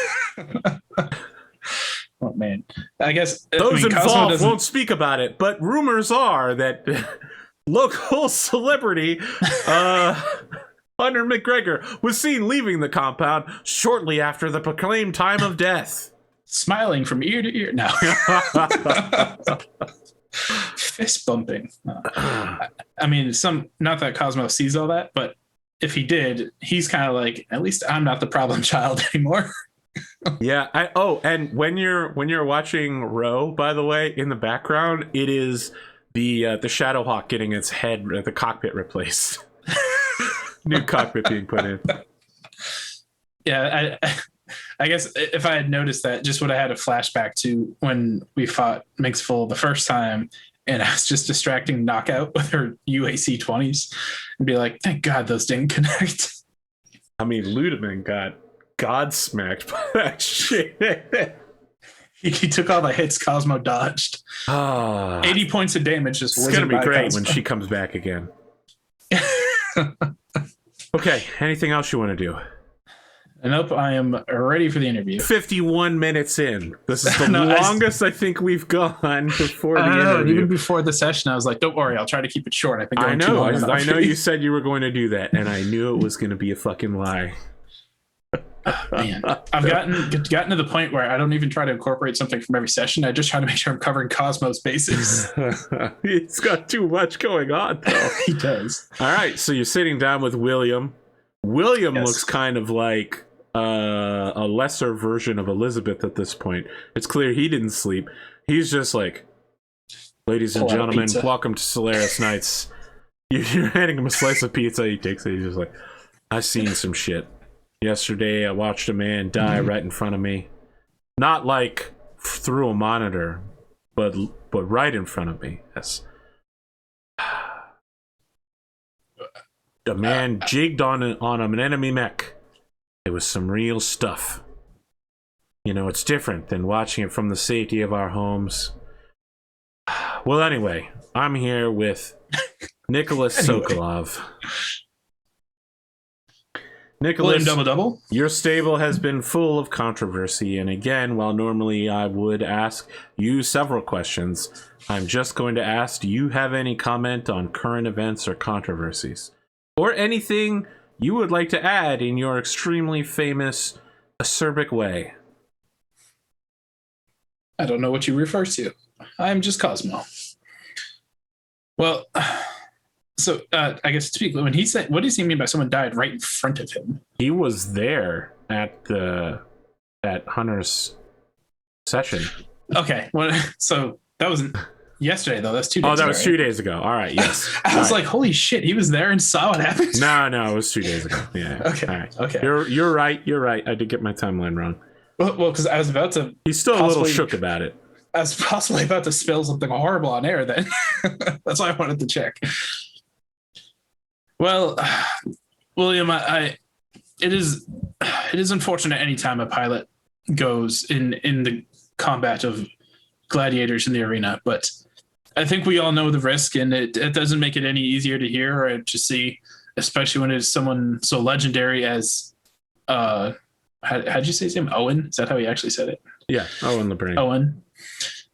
Oh man, I guess those involved won't speak about it, but rumors are that local celebrity Hunter McGregor was seen leaving the compound shortly after the proclaimed time of death. Smiling from ear to ear. No. Fist bumping. I mean, not that Cosmo sees all that, but if he did, he's kind of like, at least I'm not the problem child anymore. Yeah. And when you're watching Row, by the way, in the background, it is the Shadowhawk getting its head, the cockpit replaced. New cockpit being put in. Yeah, I guess if I had noticed that, just would have had a flashback to when we fought Minxful the first time, and I was just distracting Knockout with her UAC 20s, and be like, thank God those didn't connect. I mean, Ludeman got godsmacked by that shit. He took all the hits Cosmo dodged. 80 points of damage. Just it's going to be great Cosmo. When she comes back again. Okay, anything else you want to do? Nope, I am ready for the interview. 51 minutes in. This is the longest I think we've gone before the interview. Even before the session, I was like, don't worry, I'll try to keep it short. I've been going too long I know you said you were going to do that, and I knew it was going to be a fucking lie. Man, I've gotten to the point where I don't even try to incorporate something from every session. I just try to make sure I'm covering Cosmo's bases. He's got too much going on, though. He does. All right, so you're sitting down with William. William looks kind of like a lesser version of Elizabeth at this point. It's clear he didn't sleep. He's just like, ladies and gentlemen, welcome to Solaris Nights. You're handing him a slice of pizza. He takes it. He's just like, I've seen some shit. Yesterday, I watched a man die right in front of me. Not like through a monitor, but right in front of me. Yes. A man jigged on an enemy mech. It was some real stuff. You know, it's different than watching it from the safety of our homes. Well, anyway, I'm here with Nicholas Sokolov. Nicholas, double. Your stable has been full of controversy, and again, while normally I would ask you several questions, I'm just going to ask, do you have any comment on current events or controversies? Or anything you would like to add in your extremely famous acerbic way? I don't know what you refer to. I'm just Cosmo. Well... So I guess to speak, when he said, what does he mean by someone died right in front of him? He was there at Hunter's session. Okay, well, so that wasn't yesterday though. That's 2 days ago. Oh, that was 2 days ago. All right, yes. I was like, holy shit, he was there and saw what happened. No, it was 2 days ago. Yeah. Okay. All right. Okay. You're right. You're right. I did get my timeline wrong. Well, because I was about to. He's still a little shook about it. I was possibly about to spill something horrible on air. Then that's why I wanted to check. Well, William, it is unfortunate any time a pilot goes in the combat of gladiators in the arena, but I think we all know the risk, and it doesn't make it any easier to hear or to see, especially when it's someone so legendary as how'd you say his name? Owen? Is that how he actually said it? Yeah, Owen LeBrain. Owen.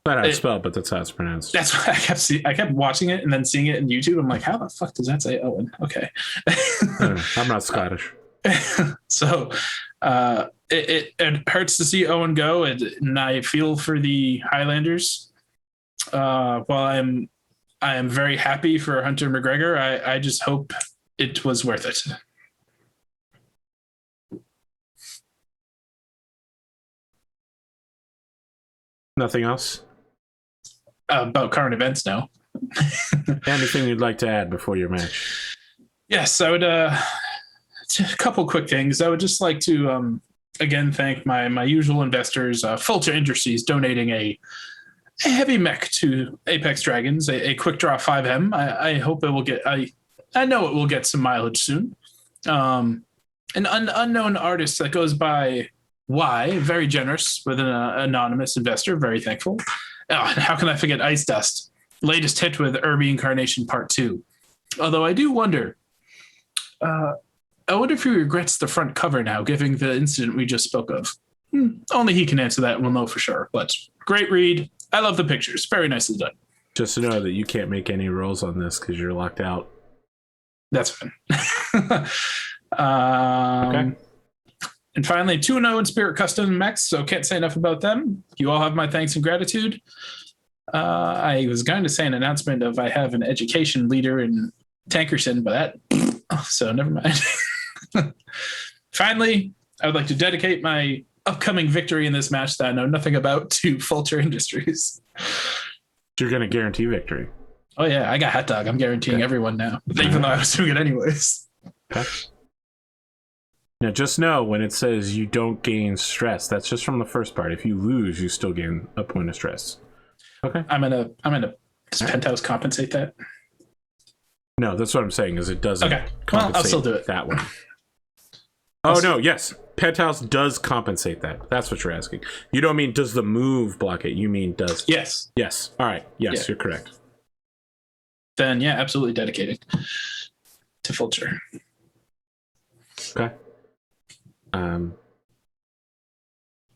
Not how it's spelled, but that's how it's pronounced. That's why I kept watching it and then seeing it in YouTube. I'm like, how the fuck does that say Owen? Okay. I'm not Scottish. So it hurts to see Owen go, and I feel for the Highlanders. While I am very happy for Hunter McGregor, I just hope it was worth it. Nothing else? About current events, no. Anything you'd like to add before your match? Yes, I would. A couple quick things. I would just like to again thank my usual investors, Fulcher Industries, donating a heavy mech to Apex Dragons, a quick draw 5M. I hope it will get. I know it will get some mileage soon. An unknown artist that goes by Y, very generous with an anonymous investor, very thankful. Oh, and how can I forget Ice Dust? Latest hit with Urbi Incarnation Part 2. Although I do wonder, if he regrets the front cover now, given the incident we just spoke of. Only he can answer that, we'll know for sure. But great read. I love the pictures. Very nicely done. Just to know that you can't make any rolls on this because you're locked out. That's fine. Okay. And finally, 2-0 in Spirit Custom Mechs, so can't say enough about them. You all have my thanks and gratitude. I was going to say an announcement of I have an education leader in Tankerson, but so never mind. Finally, I would like to dedicate my upcoming victory in this match that I know nothing about to Fulcher Industries. You're going to guarantee victory. Oh, yeah, I got hot dog. I'm guaranteeing everyone now, even though I was doing it anyways. Okay. Now, just know when it says you don't gain stress, that's just from the first part. If you lose, you still gain a point of stress. Okay. Does Penthouse compensate that? No, that's what I'm saying, is it doesn't compensate I'll still do it that way. Oh, no, yes. Penthouse does compensate that. That's what you're asking. You don't mean does the move block it. You mean does. Yes. Yes. All right. Yes, You're correct. Then, yeah, absolutely dedicated to Fulcher. Okay.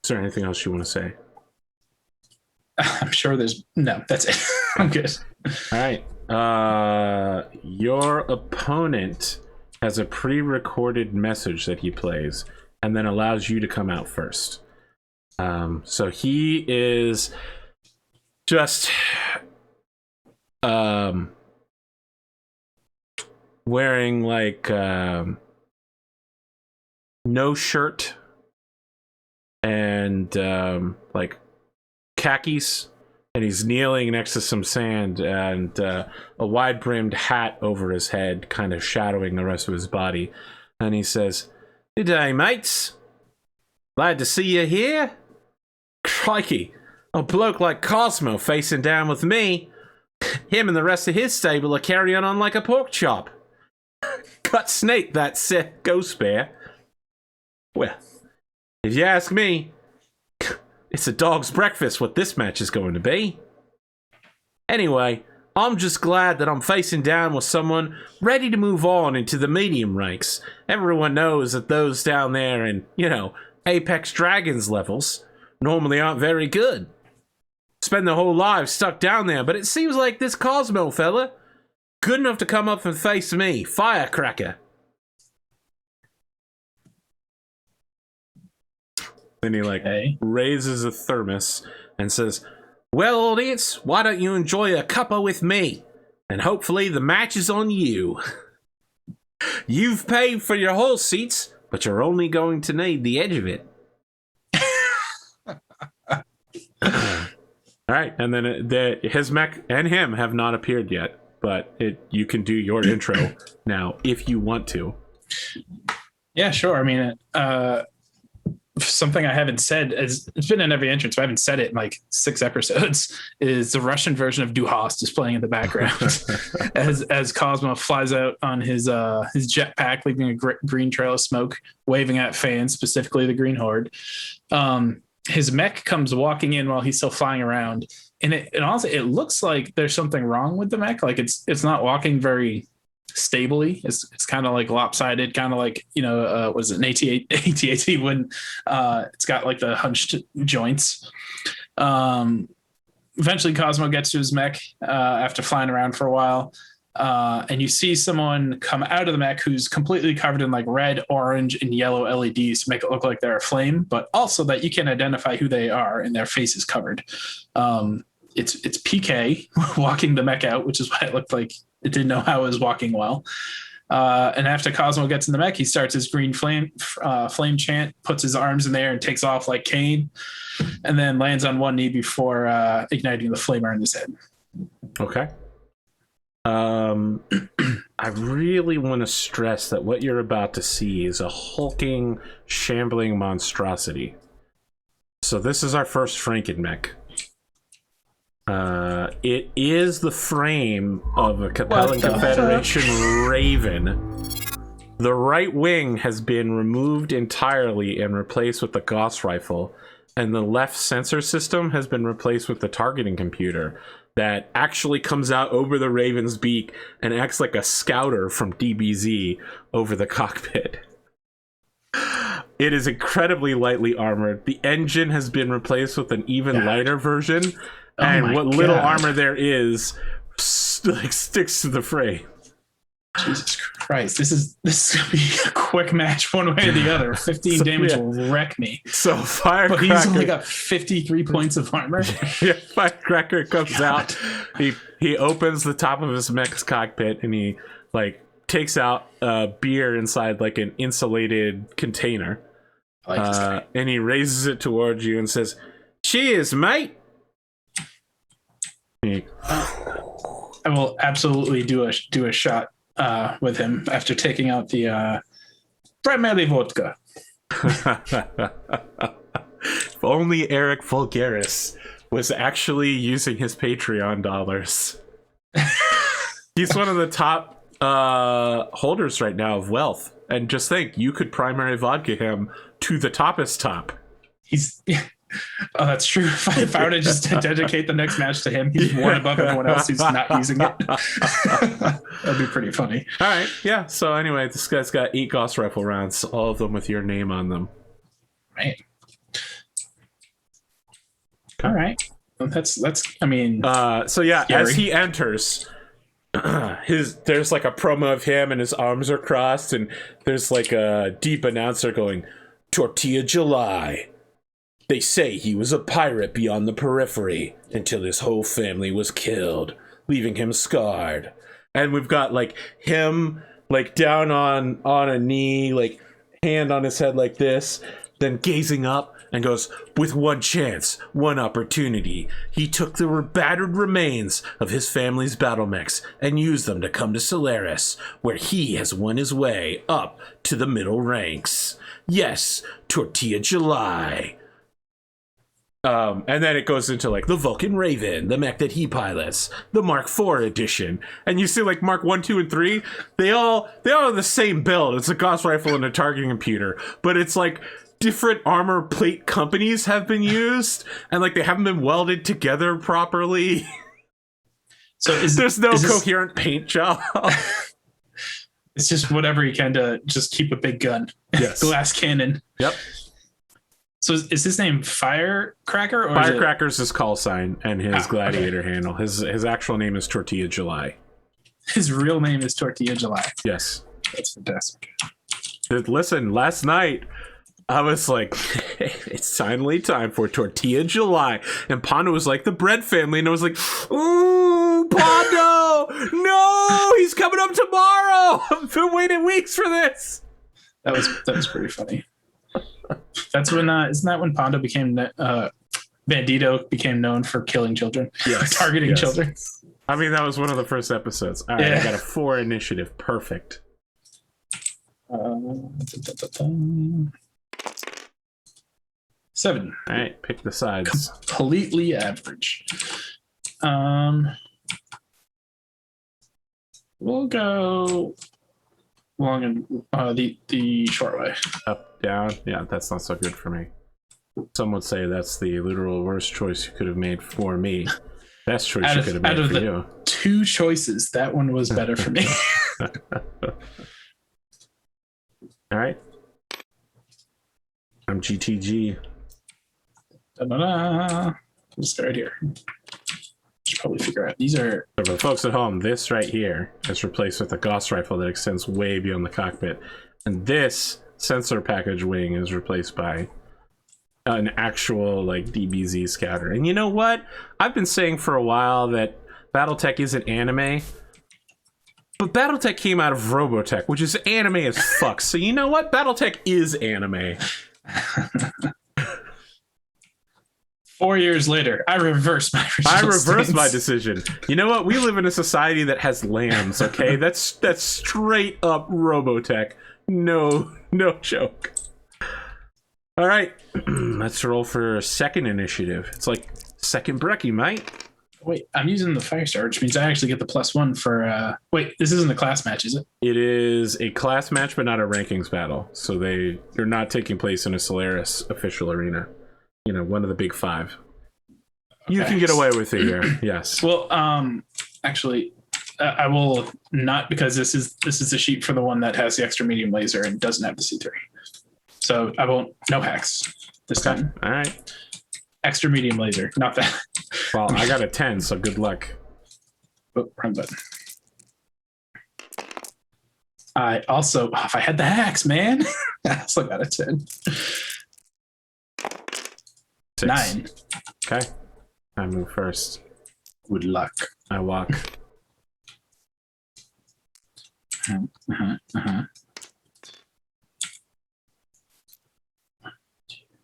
Is there anything else you want to say? I'm sure there's... No, that's it. I'm good. All right. Your opponent has a pre-recorded message that he plays and then allows you to come out first. So he is just wearing like no shirt and like khakis, and he's kneeling next to some sand and a wide-brimmed hat over his head, kind of shadowing the rest of his body. And he says, "Good day, mates. Glad to see you here. Crikey, a bloke like Cosmo facing down with me. Him and the rest of his stable are carrying on like a pork chop. Cut snake, that sick ghost bear. Well, if you ask me, it's a dog's breakfast what this match is going to be. Anyway, I'm just glad that I'm facing down with someone ready to move on into the medium ranks. Everyone knows that those down there in, Apex Dragons levels normally aren't very good. Spend their whole lives stuck down there, but it seems like this Cosmo fella, good enough to come up and face me, Firecracker." Then he raises a thermos and says, "Well, audience, why don't you enjoy a cuppa with me? And hopefully the match is on you. You've paid for your whole seats, but you're only going to need the edge of it." All right, and then his mech and him have not appeared yet, but you can do your intro now if you want to. Yeah, sure. I mean, something I haven't said, it's been in every entrance, but I haven't said it in like 6 episodes, is the Russian version of Du Hast is playing in the background as Cosmo flies out on his jetpack, leaving a green trail of smoke, waving at fans, specifically the Green Horde. His mech comes walking in while he's still flying around, and honestly, it looks like there's something wrong with the mech. Like it's not walking very stably. It's kind of like lopsided, kind of like was it an AT-AT when it's got like the hunched joints. Eventually Cosmo gets to his mech after flying around for a while, and you see someone come out of the mech who's completely covered in like red, orange, and yellow LEDs to make it look like they're a flame, but also that you can identify who they are, and their face is covered. It's PK walking the mech out, which is why it looked like it didn't know how it was walking well. And after Cosmo gets in the mech, he starts his green flame chant, puts his arms in there and takes off like Kane, and then lands on one knee before igniting the flamer in his head. Okay. I really want to stress that what you're about to see is a hulking, shambling monstrosity. So this is our first Franken-mech. It is the frame of a Capellan Confederation Raven The right wing has been removed entirely and replaced with the Gauss rifle, and the left sensor system has been replaced with the targeting computer that actually comes out over the Raven's beak and acts like a scouter from DBZ over the cockpit. It is incredibly lightly armored. The engine has been replaced with an even lighter version, and what little armor there is sticks to the frame. Jesus Christ, this is gonna be a quick match one way or the other. 15 damage will wreck me. So Firecracker, but he's only got 53 points of armor. Yeah, Firecracker comes out. He opens the top of his mech's cockpit and he like takes out beer inside like an insulated container. I like this guy. And he raises it towards you and says, "Cheers, mate." I will absolutely do a shot with him after taking out the primarily vodka. If only Eric Vulgaris was actually using his Patreon dollars. He's one of the top holders right now of wealth. And just think, you could primary vodka him to the toppest top. Oh, that's true. If I were to just dedicate the next match to him, he's one above everyone else who's not using it. That'd be pretty funny. All right, yeah. So anyway, this guy's got 8 Gauss rifle rounds, all of them with your name on them. Right. All right. Well, that's. I mean. So yeah, scary. as he enters, there's like a promo of him and his arms are crossed, and there's like a deep announcer going, "Tortilla July. They say he was a pirate beyond the periphery until his whole family was killed, leaving him scarred." And we've got like him like down on a knee, like hand on his head like this, then gazing up and goes, "With one chance, one opportunity, he took the battered remains of his family's battle mechs and used them to come to Solaris, where he has won his way up to the middle ranks. Yes, Tortilla July." And then it goes into like the Vulcan Raven, the mech that he pilots, the Mark IV edition, and you see like Mark 1, 2, and 3. They all have the same build. It's a Gauss rifle and a targeting computer, but it's like different armor plate companies have been used, and like they haven't been welded together properly. So there's no coherent paint job. It's just whatever you can to just keep a big gun. Yes. Glass cannon. Yep. So is his name Firecracker? Or Firecracker's his call sign and his gladiator handle. His actual name is Tortilla July. His real name is Tortilla July. Yes. That's fantastic. Listen, last night I was like, it's finally time for Tortilla July. And Pondo was like, the bread family. And I was like, ooh, Pondo! No! He's coming up tomorrow! I've been waiting weeks for this. That was pretty funny. That's when isn't that when Pondo became Bandito became known for killing children? Yes. Targeting children. I mean, that was one of the first episodes. All right, I got a 4 initiative. Perfect. 7. All right, pick the sides. Completely average. We'll go long and the short way. Up, down. Yeah, that's not so good for me. Some would say that's the literal worst choice you could have made for me. Best choice you could have made for you. 2 choices, that one was better for me. All right. I'm GTG. We'll start here. Should probably figure out these are. So for the folks at home, this right here is replaced with a Gauss rifle that extends way beyond the cockpit, and this sensor package wing is replaced by an actual like DBZ scouter. And you know what? I've been saying for a while that Battletech isn't anime, but Battletech came out of Robotech, which is anime as fuck. So you know what? Battletech is anime. 4 years later, I reversed my decision. You know what? We live in a society that has lambs, okay? That's straight up Robotech. No joke. All right. Let's roll for second initiative. It's like second brekkie, mate. Wait, I'm using the Firestar, which means I actually get the +1 for. Wait, this isn't a class match, is it? It is a class match, but not a rankings battle. So they're not taking place in a Solaris official arena. You know, one of the big 5. Okay. You can get away with it here. Yes. Well, actually, I will not, because this is the sheet for the one that has the extra medium laser and doesn't have the C3. So I won't. No hacks this time. All right. Extra medium laser, not that. Well, I got a 10, so good luck. Oh, wrong button. I also, if I had the hacks, man, I also got a 10. 6. 9. Okay. I move first. Good luck. I walk. 1, 2,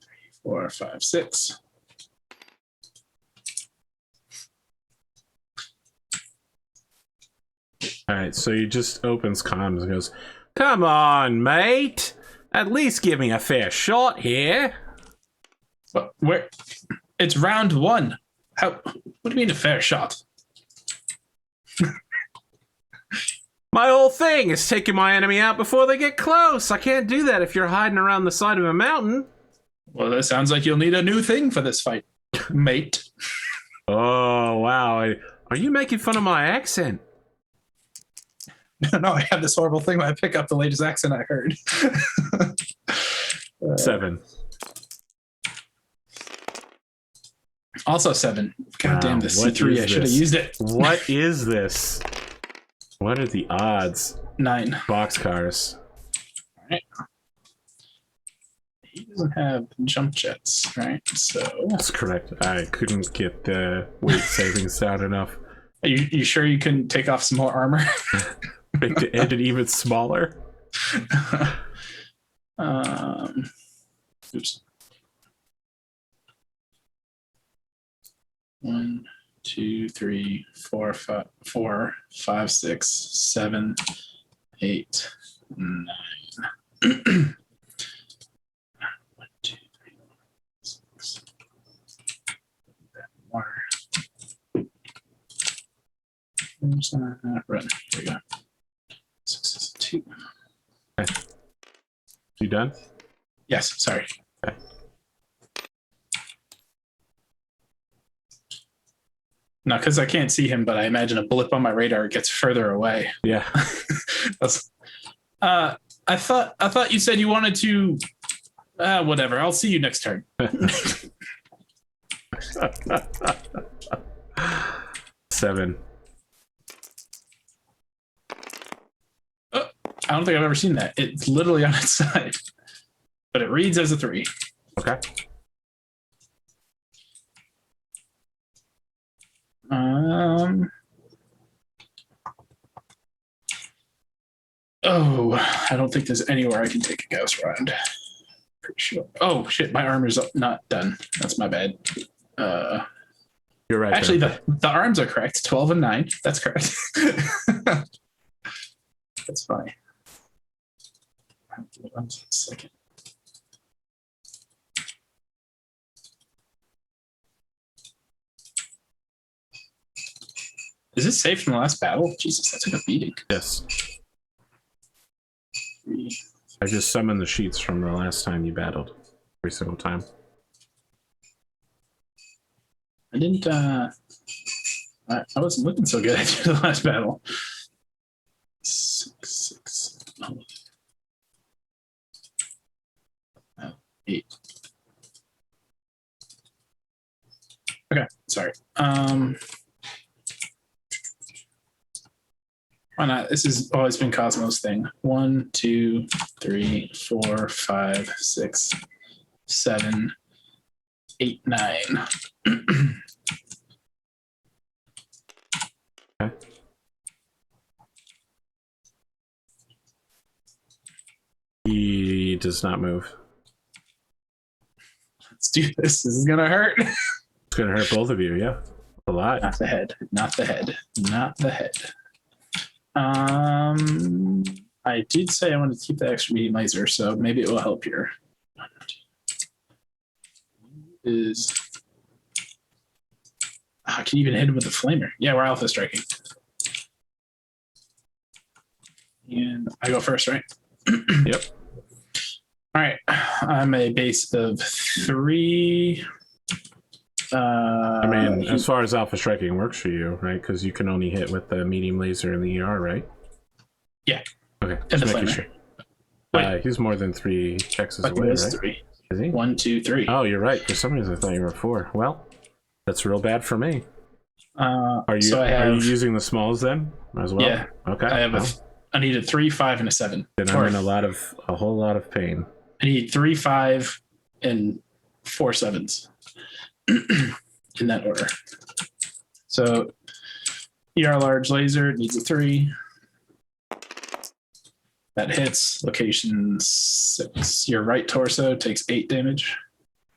3, 4, 5, 6. All right, so he just opens comms and goes, "Come on, mate. At least give me a fair shot here." But where? It's round 1. How? What do you mean a fair shot? My whole thing is taking my enemy out before they get close. I can't do that if you're hiding around the side of a mountain. Well, that sounds like you'll need a new thing for this fight, mate. Oh, wow. Are you making fun of my accent? No, I have this horrible thing when I pick up the latest accent I heard. 7. Also 7. God damn, this what C3, is I should have this? used it. What is this? What are the odds? 9. Boxcars. All right. He doesn't have jump jets, right? So That's correct. I couldn't get the weight savings down enough. Are you sure you couldn't take off some more armor? Make the engine even smaller. Oops. 1, 2, 3, 4, 5, 6, 7, 8, 9. 1, 2, 3, 6. More. Run. Here we go. 6, 2. Okay. You done? Yes, sorry. Okay. No, because I can't see him, but I imagine a blip on my radar gets further away. Yeah. I thought you said you wanted to. Whatever. I'll see you next turn. 7. I don't think I've ever seen that. It's literally on its side, but it reads as a 3. Okay. Oh, I don't think there's anywhere I can take a Gauss round. Pretty sure. Oh shit, my armor's not done. That's my bad. You're right. Actually, the arms are correct. 12 and 9. That's correct. That's funny. 1 second. Is this safe from the last battle? Jesus, that took a beating. Yes. 3. I just summoned the sheets from the last time you battled. Every single time. I didn't. I wasn't looking so good after the last battle. 6, 6. 8. Okay, sorry. Why not? This has always been Cosmo's thing. 1, 2, 3, 4, 5, 6, 7, 8, 9. Okay. He does not move. Let's do this. This is gonna hurt. It's gonna hurt both of you, yeah. A lot. Not the head. Not the head. Not the head. I did say I wanted to keep the extra medium laser, so maybe it will help here. can you even hit him with a flamer? Yeah, we're alpha striking. And I go first, right? Yep. All right. I'm a base of 3. I mean, as far as alpha striking works for you, right? Because you can only hit with the medium laser and the ER, right? Yeah. Okay. And the making flamer. Sure. He's more than 3 hexes away, right? 3. Is he? 1, 2, 3. Oh, you're right. For some reason, I thought you were 4. Well, that's real bad for me. Are you using the smalls then as well? Yeah. Okay. I need a 3, 5, and a 7. Then I'm in a whole lot of pain. I need 3, 5, and 4 7s in that order. So ER large laser needs a 3. That hits. Location 6. Your right torso takes 8 damage.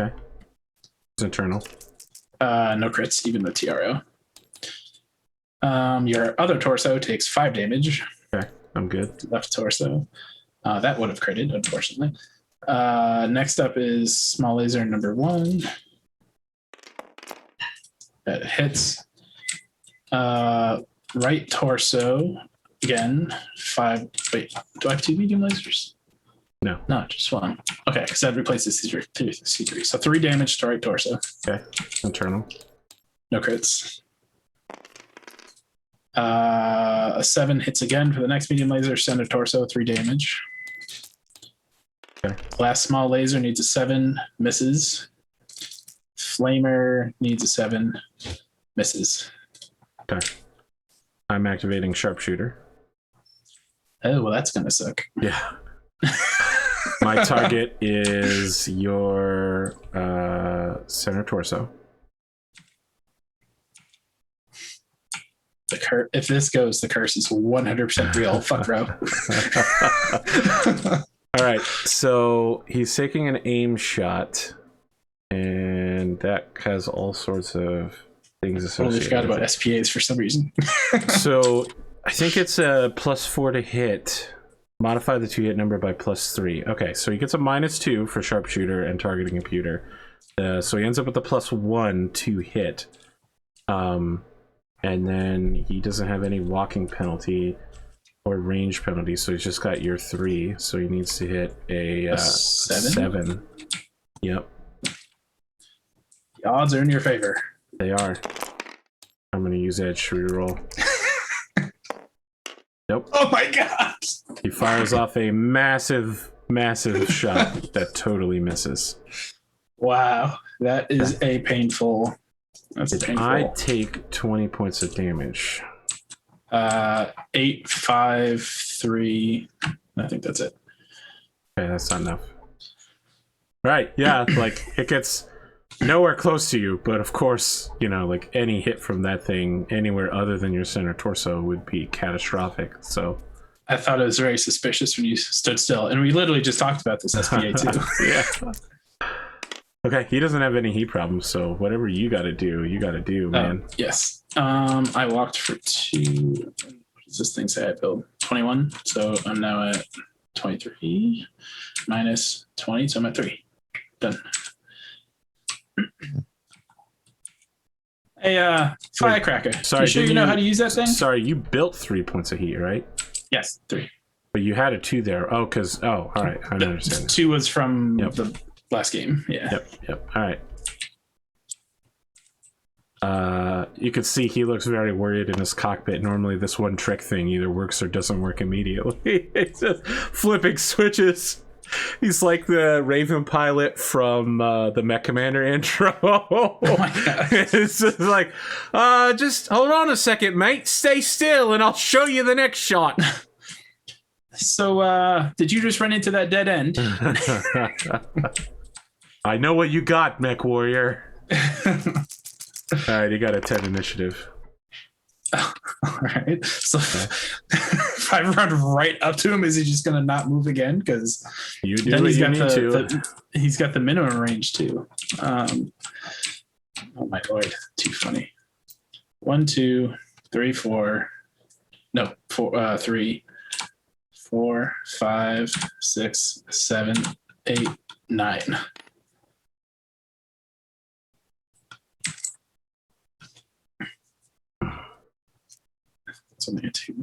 Okay. It's internal. No crits, even the TRO. Your other torso takes 5 damage. Okay, I'm good. Left torso. That would have critted, unfortunately. Next up is small laser number 1. That hits. Right torso. Again, 5. Wait, do I have 2 medium lasers? No, just 1. Okay, because that replaces C3. So 3 damage to right torso. Okay, internal. No crits. A 7 hits again for the next medium laser, center torso, 3 damage. Okay. Last small laser needs a 7, misses. Flamer needs a 7, misses. Okay. I'm activating sharpshooter. Oh, well, that's gonna suck. Yeah. My target is your center torso. If this goes, the curse is 100% real. Fuck, bro. All right, so he's taking an aim shot, and that has all sorts of things associated. I forgot about SPAs for some reason. So I think it's a +4 to hit. Modify the 2 hit number by +3. Okay, so he gets a -2 for sharpshooter and targeting computer. So he ends up with a +1 to hit. And then he doesn't have any walking penalty or range penalty, so he's just got your 3. So he needs to hit a 7. Yep. The odds are in your favor. They are. I'm going to use edge to reroll. Nope. Oh my god! He fires off a massive shot that totally misses. Wow, that is a painful. That's painful. I take 20 points of damage. 8, 5, 3. I think that's it. Okay, that's not enough. Right? Yeah, like it gets nowhere close to you, but of course, you know, like any hit from that thing anywhere other than your center torso would be catastrophic. So I thought it was very suspicious when you stood still, and we literally just talked about this SPA too. Yeah. Okay, he doesn't have any heat problems, so whatever you got to do, man. Yes. I walked for 2. What does this thing say I build? 21. So I'm now at 23 minus 20. So I'm at 3. Done. Hey, Firecracker. Sorry, you sure you know how to use that thing? Sorry, you built 3 points of heat, right? Yes, 3. But you had a 2 there. Oh, all right, I understand. 2 was from the last game. Yeah. Yep. All right. You can see he looks very worried in his cockpit. Normally this one trick thing either works or doesn't work immediately. He's just flipping switches. He's like the Raven pilot from the Mech Commander intro. Oh my god. It's just like, just hold on a second, mate. Stay still and I'll show you the next shot. So, did you just run into that dead end? I know what you got, Mech Warrior. All right, you got a 10 initiative. All right. So if I run right up to him, is he just going to not move again? Because you do what you need to. He's got the minimum range too. Oh my lord, too funny. 1, 2, 3, 4. No, 4, 3, 4, 5, 6, 7, 8, 9. It's only a 2.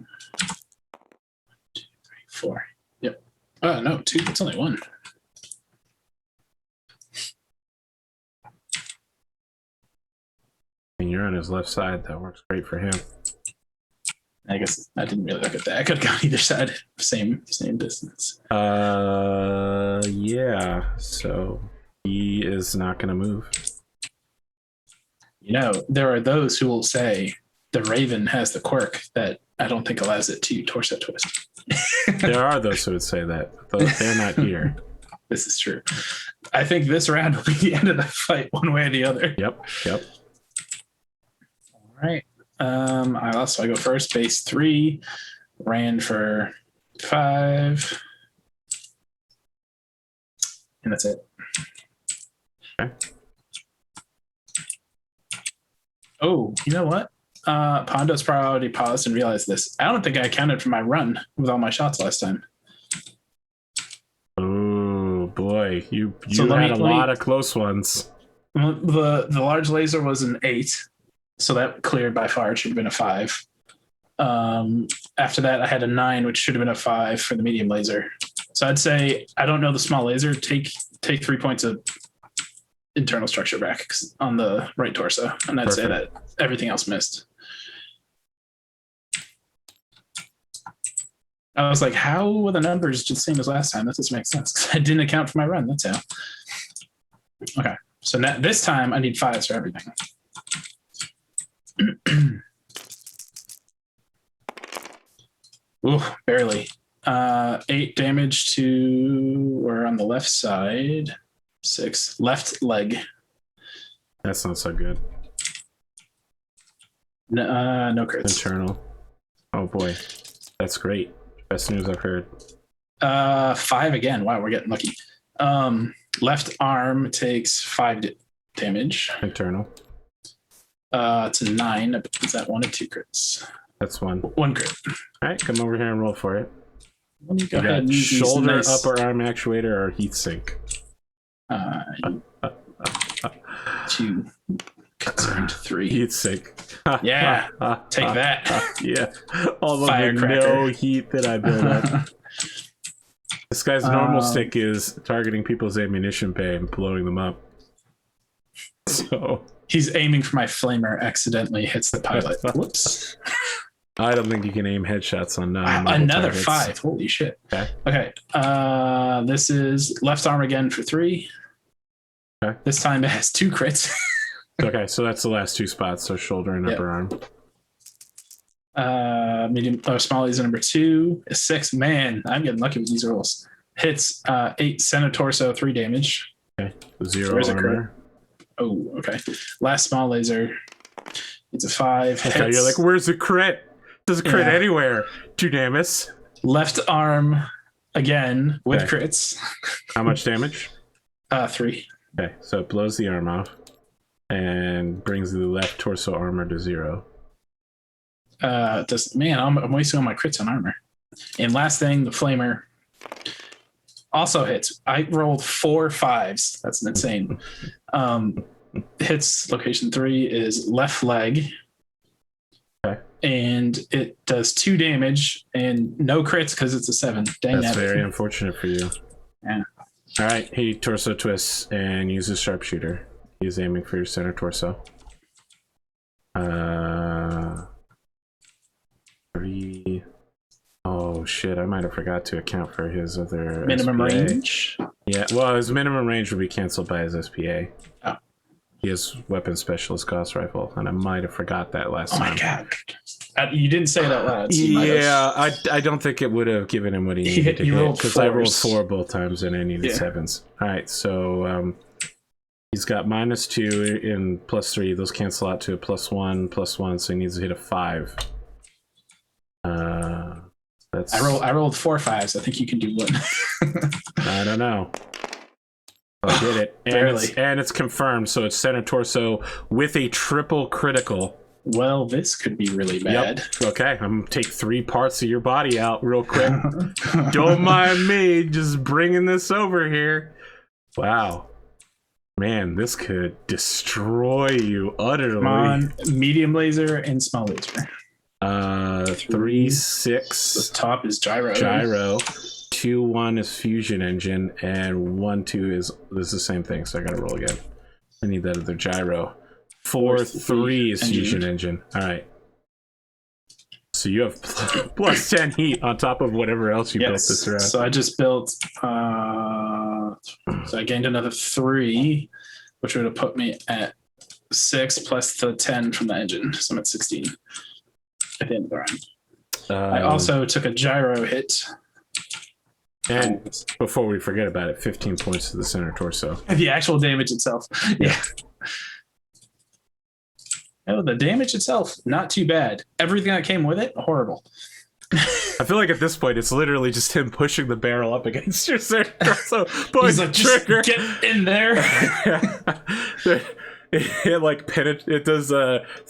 2, 3, 4. Yep. Oh, no, 2. It's only 1. And you're on his left side. That works great for him. I guess I didn't really look at that. I could have gone either side. Same distance. Yeah. So he is not going to move. You know, there are those who will say the Raven has the quirk that I don't think allows it to torso twist. There are those who would say that, but they're not here. This is true. I think this round will be the end of the fight, one way or the other. Yep. All right. I go first. Base 3, ran for 5, and that's it. Okay. Oh, you know what? Pondo's probably paused and realized this. I don't think I accounted for my run with all my shots last time. Oh boy, you So had a lot of close ones. The large laser was an 8. So that cleared by far. It should have been a 5. After that, I had a 9, which should have been a 5 for the medium laser. So I'd say I don't know the small laser. Take 3 points of internal structure back on the right torso, and I'd say that everything else missed. I was like, how were the numbers just the same as last time? That doesn't make sense because I didn't account for my run. That's how. Okay, so now this time I need 5s for everything. Ooh, barely. 8 damage to, we're on the left side. 6 left leg. That's not so good. No crits. Internal. Oh boy, that's great. Best news I've heard. 5 again. Wow, we're getting lucky. Left arm takes 5 damage. Internal. It's a 9. Is that 1 or 2 crits? That's 1. 1 crit. All right, come over here and roll for it. Let me go You ahead and use shoulder, these nice, upper arm actuator, or heat sink. 2 concerned 3. Heat sink. Yeah, take that. Yeah, all of the Firecracker. no heat that I built up. This guy's normal stick is targeting people's ammunition bay and blowing them up. So he's aiming for my flamer, accidentally hits the pilot. Whoops. I don't think you can aim headshots on another targets. 5. Holy shit. Okay. This is left arm again for 3. Okay. This time it has 2 crits. Okay, so that's the last 2 spots. So shoulder and upper arm. Medium or small laser number 2 is 6. Man, I'm getting lucky with these rolls. Hits 8 center torso, 3 damage. Okay. 0 armor. Oh, okay. Last small laser. It's a 5. Okay, you're like, where's the crit? Does a crit anywhere? 2 damage. Left arm again with crits. How much damage? 3. Okay, so it blows the arm off and brings the left torso armor to 0. I'm wasting all my crits on armor. And last thing, the flamer also hits. I rolled 4 5s. That's insane. Hits location 3 is left leg. Okay. And it does 2 damage and no crits because it's a 7. Dang, that's very unfortunate for you. Yeah. All right, he torso twists and uses sharpshooter. He's aiming for your center torso. 3. Oh shit! I might have forgot to account for his other minimum SPA. range. Yeah, well, his minimum range would be canceled by his SPA. Oh. He has weapon specialist Gauss rifle, and I might have forgot that last time. Oh my god! You didn't say it out loud. So yeah, I don't think it would have given him what he needed to hit because I rolled 4 both times and I needed 7s. All right, so he's got -2 and +3. Those cancel out to a +1, +1, so he needs to hit a 5. That's. I rolled 4 5s. I think you can do 1. I don't know. I did it, and it's confirmed. So it's center torso with a triple critical. Well, this could be really bad. Yep. Okay, I'm gonna take 3 parts of your body out real quick. Don't mind me, just bringing this over here. Wow, man, this could destroy you utterly. Come on, medium laser and small laser. 3, 6. The top is gyro. 2, 1 is fusion engine, and 1, 2 is the same thing. So I gotta roll again. I need that other gyro. 4, 3 is fusion engine. All right. So you have plus 10 heat on top of whatever else you built this round. So I just built. So I gained another 3, which would have put me at 6 plus the 10 from the engine. So I'm at 16 at the end of the round. I also took a gyro hit. And before we forget about it, 15 points to the center torso. The actual damage itself. Yeah. Oh, the damage itself, not too bad. Everything that came with it, horrible. I feel like at this point, it's literally just him pushing the barrel up against your center torso. He's like, trigger. Just get in there. It does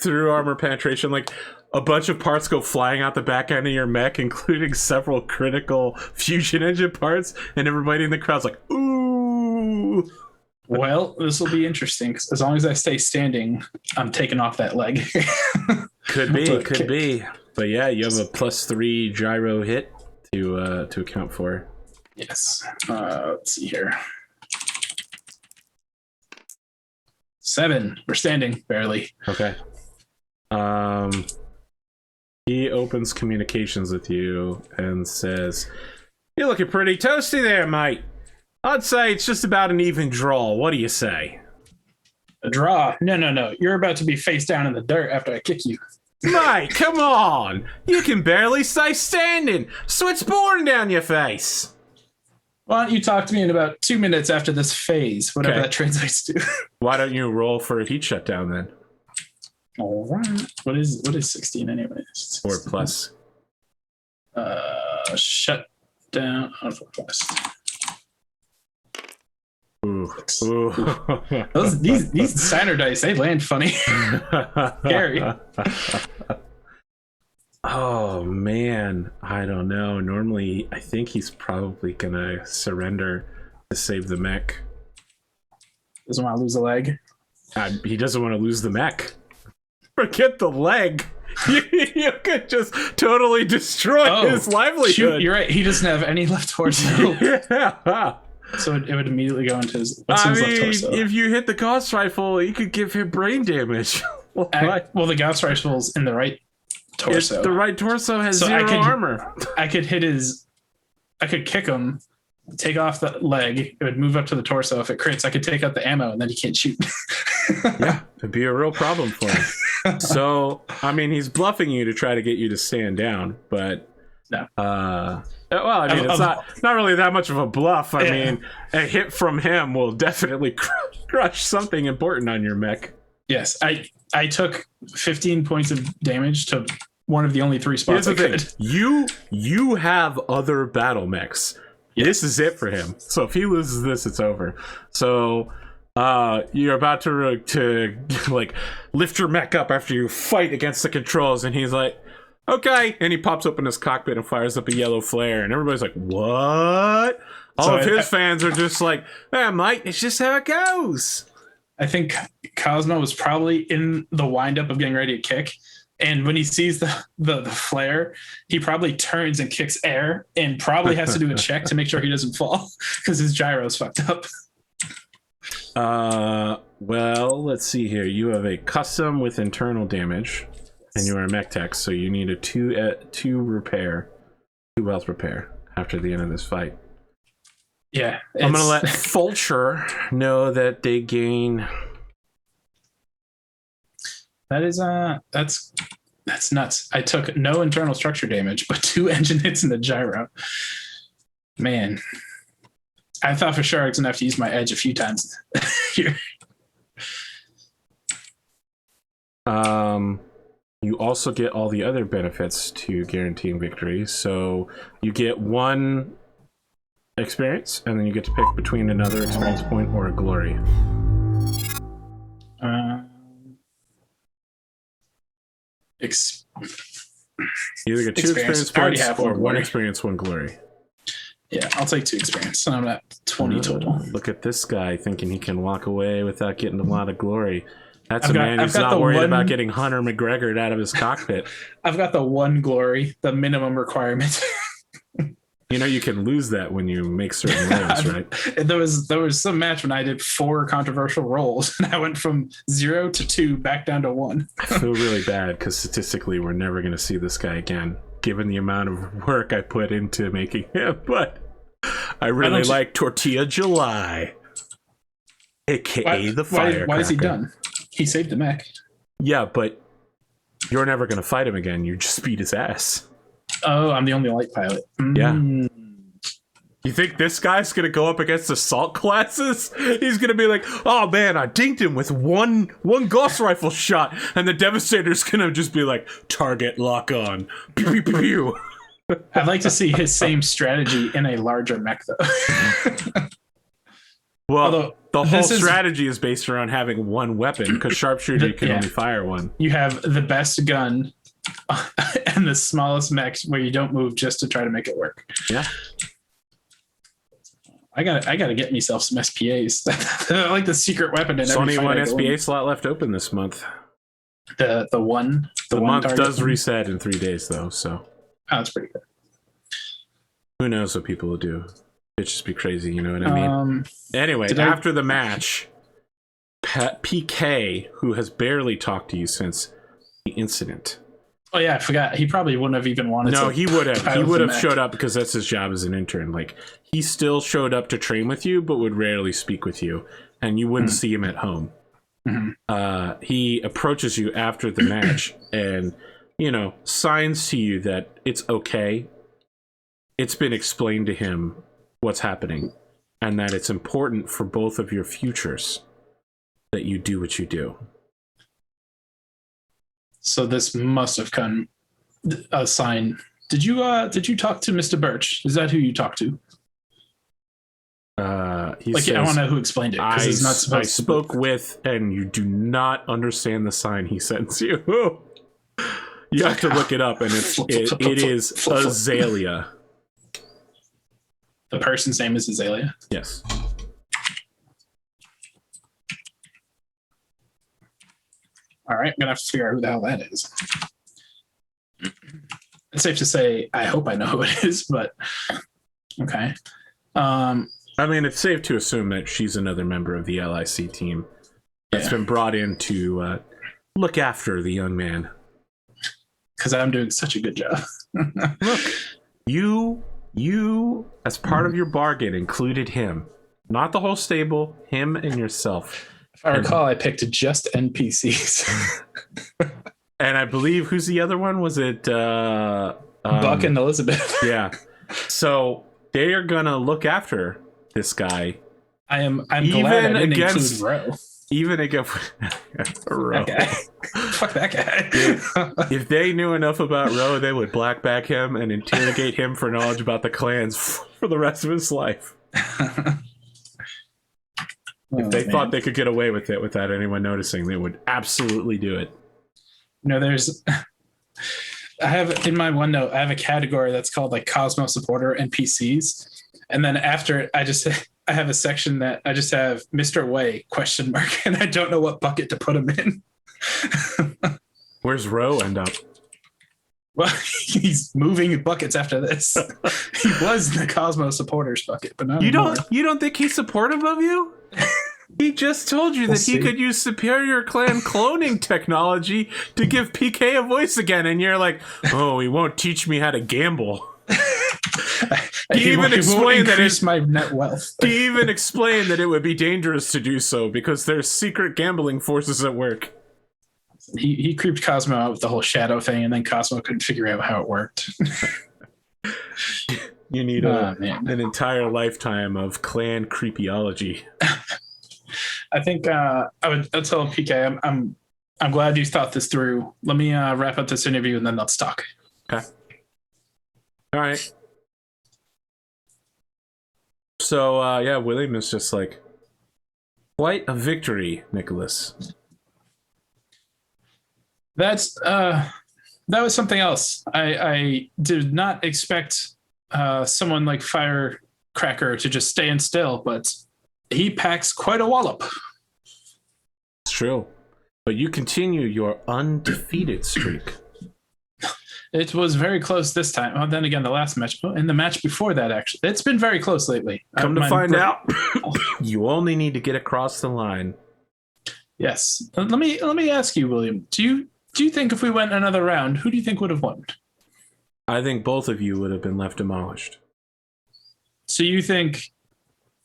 through armor penetration. Like a bunch of parts go flying out the back end of your mech, including several critical fusion engine parts, and everybody in the crowd's like, ooh. Well, this will be interesting, because as long as I stay standing, I'm taking off that leg. Could be. But yeah, you have a +3 gyro hit to account for. Yes. Let's see here. 7. We're standing, barely. Okay. He opens communications with you and says, "You're looking pretty toasty there, mate. I'd say it's just about an even draw. What do you say?" A draw? No. You're about to be face down in the dirt after I kick you. Mate, come on. You can barely stay standing. Sweat's pouring down your face. Why don't you talk to me in about 2 minutes after this phase, whatever that translates to. Why don't you roll for a heat shutdown then? All right. What is 16 anyway? 4 plus. Shut down. Oh, 4 plus. Ooh. These Steiner dice, they land funny. Scary. Oh man, I don't know. Normally, I think he's probably gonna surrender to save the mech. Doesn't want to lose a leg. He doesn't want to lose the mech. Forget the leg. You could just totally destroy his livelihood. Shoot, you're right. He doesn't have any left torso. Yeah. So it would immediately go into his left torso. If you hit the Gauss rifle, you could give him brain damage. Well, the Gauss rifle's in the right torso. The right torso has 0 armor. I could kick him, take off the leg. It would move up to the torso. If it crits, I could take out the ammo, and then he can't shoot. Yeah, it'd be a real problem for him. So, I mean, he's bluffing you to try to get you to stand down, but no. Well, I mean, it's not really that much of a bluff. I mean, a hit from him will definitely crush something important on your mech. Yes, I took 15 points of damage to one of the only 3 spots I could. You have other battle mechs. Yes. This is it for him. So if he loses this, it's over. So you're about to like lift your mech up after you fight against the controls, and he's like, "Okay," and he pops open his cockpit and fires up a yellow flare, and everybody's like, "What?" All of his fans are just like, mate, it's just how it goes. I think Cosmo was probably in the windup of getting ready to kick, and when he sees the flare, he probably turns and kicks air, and probably has to do a check to make sure he doesn't fall because his gyro's fucked up. Well, let's see here. You have a custom with internal damage. And you are a mech tech, so you need a 2 health repair after the end of this fight. Yeah. I'm gonna let Fulcher know that they gain. That is that's nuts. I took no internal structure damage, but 2 engine hits in the gyro. Man, I thought for sure I was gonna have to use my edge a few times here. You also get all the other benefits to guaranteeing victory. So you get 1 experience, and then you get to pick between another experience point or a glory. You either get 2 experience points or 1 experience, 1 glory. Yeah, I'll take 2 experience. So I'm at 20 total. Look at this guy thinking he can walk away without getting a lot of glory. That's a man who's not worried about getting Hunter McGregor out of his cockpit. I've got the one glory, the minimum requirement. You know, you can lose that when you make certain rolls, right? There was some match when I did 4 controversial rolls, and I went from 0 to 2 back down to 1. I feel really bad because statistically, we're never going to see this guy again, given the amount of work I put into making him. But I really like Tortilla July, aka the Firecracker. Why is he done? He saved the mech. Yeah, but you're never going to fight him again. You just beat his ass. Oh, I'm the only light pilot. Yeah. You think this guy's gonna go up against assault classes? He's gonna be like, oh man, I dinked him with one Gauss rifle shot, and the Devastator's gonna just be like, target lock on. Pew, pew, pew, pew. I'd like to see his same strategy in a larger mech, though. Well, although, the whole strategy is based around having one weapon, because sharpshooter you can only fire one. You have the best gun and the smallest mechs where you don't move just to try to make it work. Yeah. I gotta get myself some SPAs. I like the secret weapon. There's only one SPA slot left open this month. The month does reset in 3 days though, so. Oh, that's pretty good. Who knows what people will do? It'd just be crazy, you know what I mean? Anyway, after the match, PK, who has barely talked to you since the incident. Oh yeah, I forgot. He probably wouldn't have even wanted to. No, he would have. He would have showed up because that's his job as an intern. Like, he still showed up to train with you, but would rarely speak with you, and you wouldn't see him at home. He approaches you after the match and, you know, signs to you that it's okay. It's been explained to him what's happening, and that it's important for both of your futures that you do what you do. So this must have come a sign. Did you talk to Mr. Birch? Is that who you talked to? He says, I want to know who explained it. I spoke with, and you do not understand the sign he sends you. You have to look it up, and it is Azalea. The person's name is Azalea? Yes. All right, I'm gonna have to figure out who the hell that is. It's safe to say I hope I know who it is, but okay. I mean, it's safe to assume that she's another member of the LIC team that's been brought in to look after the young man. Because I'm doing such a good job. Look, you, as part of your bargain, included him, not the whole stable, him and yourself. If I recall, I picked just NPCs. And I believe, who's the other one? Was it Buck and Elizabeth? Yeah. So they are gonna look after this guy. I'm glad I didn't include Roe. Even against Roe. That guy. Fuck that guy. If they knew enough about Roe, they would blackback him and interrogate him for knowledge about the clans for the rest of his life. If they thought they could get away with it without anyone noticing, they would absolutely do it. You know, I have in my OneNote, I have a category that's called like Cosmo supporter NPCs. And then after I have a section that I just have Mr. Way ? And I don't know what bucket to put him in. Where's Roe end up? Well, he's moving buckets after this. He was in the Cosmo supporters bucket, but not anymore. You don't think he's supportive of you? He just told you that he could use superior clan cloning technology to give PK a voice again, and you're like, oh, he won't teach me how to gamble. He even explained that my net wealth. He even explained that it would be dangerous to do so because there's secret gambling forces at work. He creeped Cosmo out with the whole shadow thing, and then Cosmo couldn't figure out how it worked. You need an entire lifetime of clan creepyology. I think I'll tell PK. I'm glad you thought this through. Let me wrap up this interview, and then let's talk. Okay. All right. So William is just like, quite a victory, Nicholas. That was something else. I did not expect someone like Firecracker to just stand still, but he packs quite a wallop. It's true. But you continue your undefeated streak. It was very close this time. Oh, then again, the last match and the match before that, actually, it's been very close lately. Come to find out, you only need to get across the line. Yes. Let me ask you, William. Do you think if we went another round, who do you think would have won? I think both of you would have been left demolished. So you think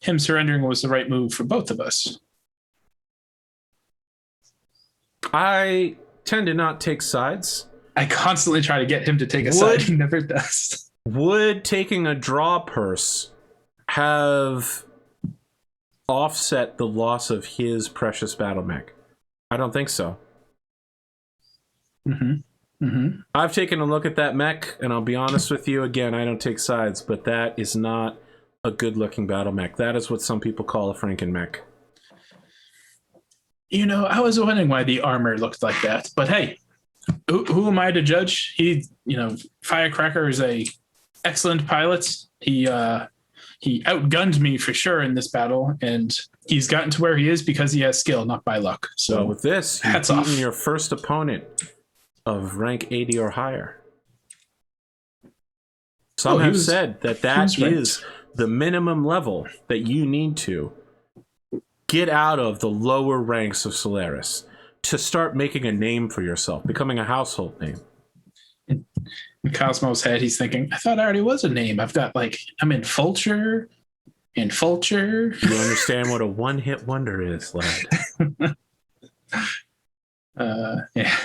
him surrendering was the right move for both of us? I tend to not take sides. I constantly try to get him to take a side. He never does. Would taking a draw purse have offset the loss of his precious battle mech? I don't think so. I've taken a look at that mech, and I'll be honest with you, again, I don't take sides, but that is not a good-looking battle mech. That is what some people call a Franken mech. You know, I was wondering why the armor looked like that, but hey, who am I to judge? Firecracker is a excellent pilot. He outgunned me for sure in this battle, and he's gotten to where he is because he has skill, not by luck. So with this, you've beaten your first opponent of rank 80 or higher. Some have said that is the minimum level that you need to get out of the lower ranks of Solaris to start making a name for yourself, becoming a household name. In Cosmo's head, he's thinking, I thought I already was a name. I'm in Fulcher. You understand what a one-hit wonder is, lad. Yeah.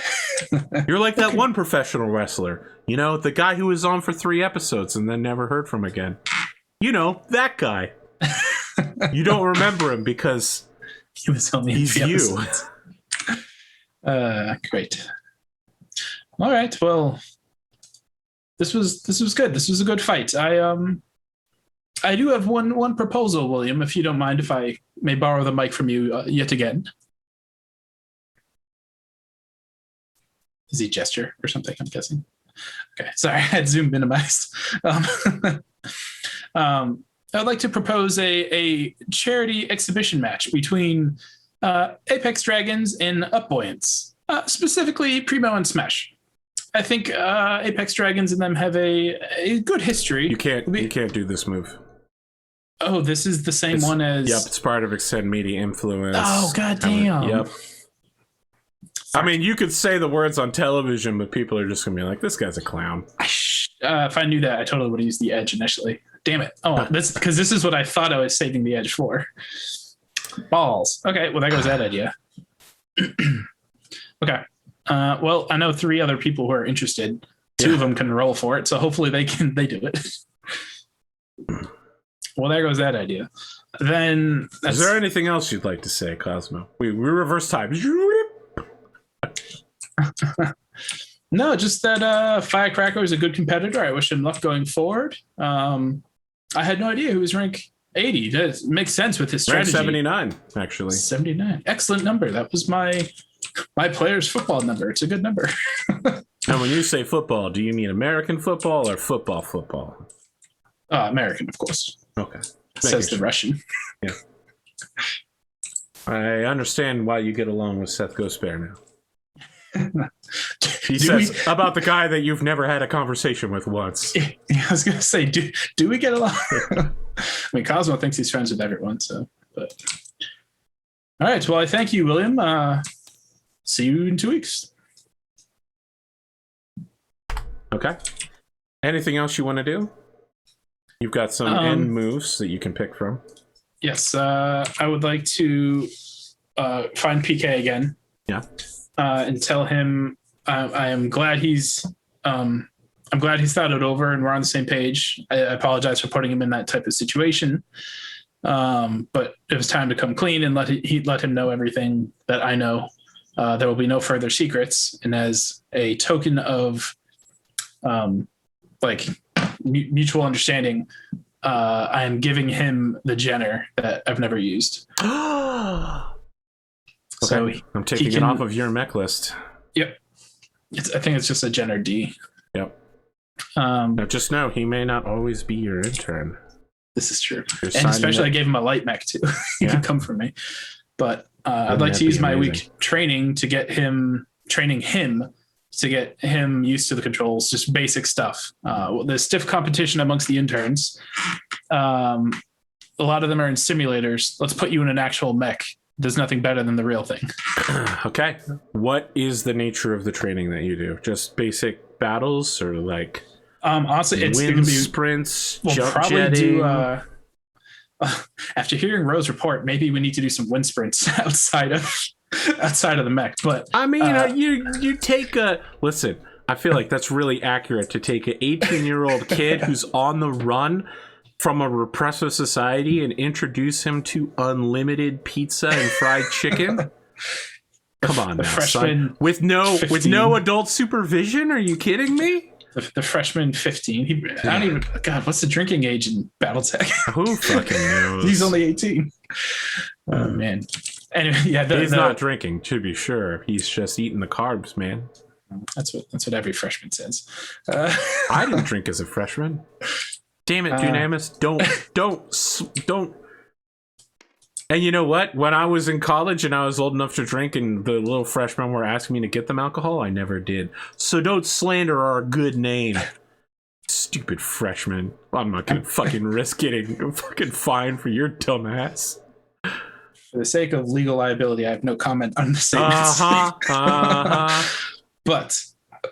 You're like that one professional wrestler, the guy who was on for 3 episodes and then never heard from again. That guy. You don't remember him because he was only he's you. Great. All right. Well, this was good. This was a good fight. I do have one proposal, William, if you don't mind, if I may borrow the mic from you yet again. Does he gesture or something? I'm guessing. Okay, sorry, I had Zoom minimized. I'd like to propose a charity exhibition match between Apex Dragons and Upbuoyance, specifically Primo and Smash. I think Apex Dragons and them have a good history. You can't do this move. Oh, this is the same one as... Yep, it's part of Extend Media Influence. Oh, goddamn. Yep. I mean, you could say the words on television, but people are just going to be like, this guy's a clown. If I knew that, I totally would have used the edge initially. Damn it. Oh, because this is what I thought I was saving the edge for. Balls. Okay, well, there goes that idea. Okay. Well, I know 3 other people who are interested. 2 of them can roll for it, so hopefully they do it. Well, there goes that idea. Then... Is there anything else you'd like to say, Cosmo? We reverse time. No, just that Firecracker is a good competitor. I wish him luck going forward. I had no idea he was rank 80. That makes sense with his strategy. Rank 79, actually. 79. Excellent number. That was my player's football number. It's a good number. And when you say football, do you mean American football or football? American, of course. Okay. Says the Russian. Yeah. I understand why you get along with Seth Gosper now. He says about the guy that you've never had a conversation with once. I was going to say, do we get along? I mean, Cosmo thinks he's friends with everyone, so. But. All right. Well, I thank you, William. See you in 2 weeks. Okay. Anything else you want to do? You've got some end moves that you can pick from. Yes. I would like to find PK again. Yeah. And tell him I am glad he's I'm glad he's thought it over and we're on the same page. I apologize for putting him in that type of situation. But it was time to come clean and let him know everything that I know. There will be no further secrets. And as a token of mutual understanding, I am giving him the Jenner that I've never used. Okay. So I'm taking it off of your mech list. Yep. I think it's just a Jenner D. Yep. Now just know he may not always be your intern. This is true. And especially I gave him a light mech too. He could come for me. But I'd like to use my week training to get him to get him used to the controls, just basic stuff. The stiff competition amongst the interns. A lot of them are in simulators. Let's put you in an actual mech. There's nothing better than the real thing. Okay. What is the nature of the training that you do? Just basic battles, or like honestly, it's wind going to be sprints, we'll jump probably jetting? do after hearing Rose's report, maybe we need to do some wind sprints outside of the mech. But I mean, you take a listen. I feel like that's really accurate to take an 18-year-old kid who's on the run from a repressive society and introduce him to unlimited pizza and fried chicken. Come on, now, son. With no adult supervision? Are you kidding me? The freshman 15. I don't even. God, what's the drinking age in BattleTech? Who fucking knows? He's only 18. Oh man. Anyway, yeah, he's not drinking. To be sure, he's just eating the carbs, man. That's what every freshman says. I didn't drink as a freshman. Damn it, Dunamis! Don't. And you know what? When I was in college and I was old enough to drink, and the little freshmen were asking me to get them alcohol, I never did. So don't slander our good name, stupid freshman. I'm not gonna fucking risk getting a fucking fine for your dumb ass. For the sake of legal liability, I have no comment on the statements. But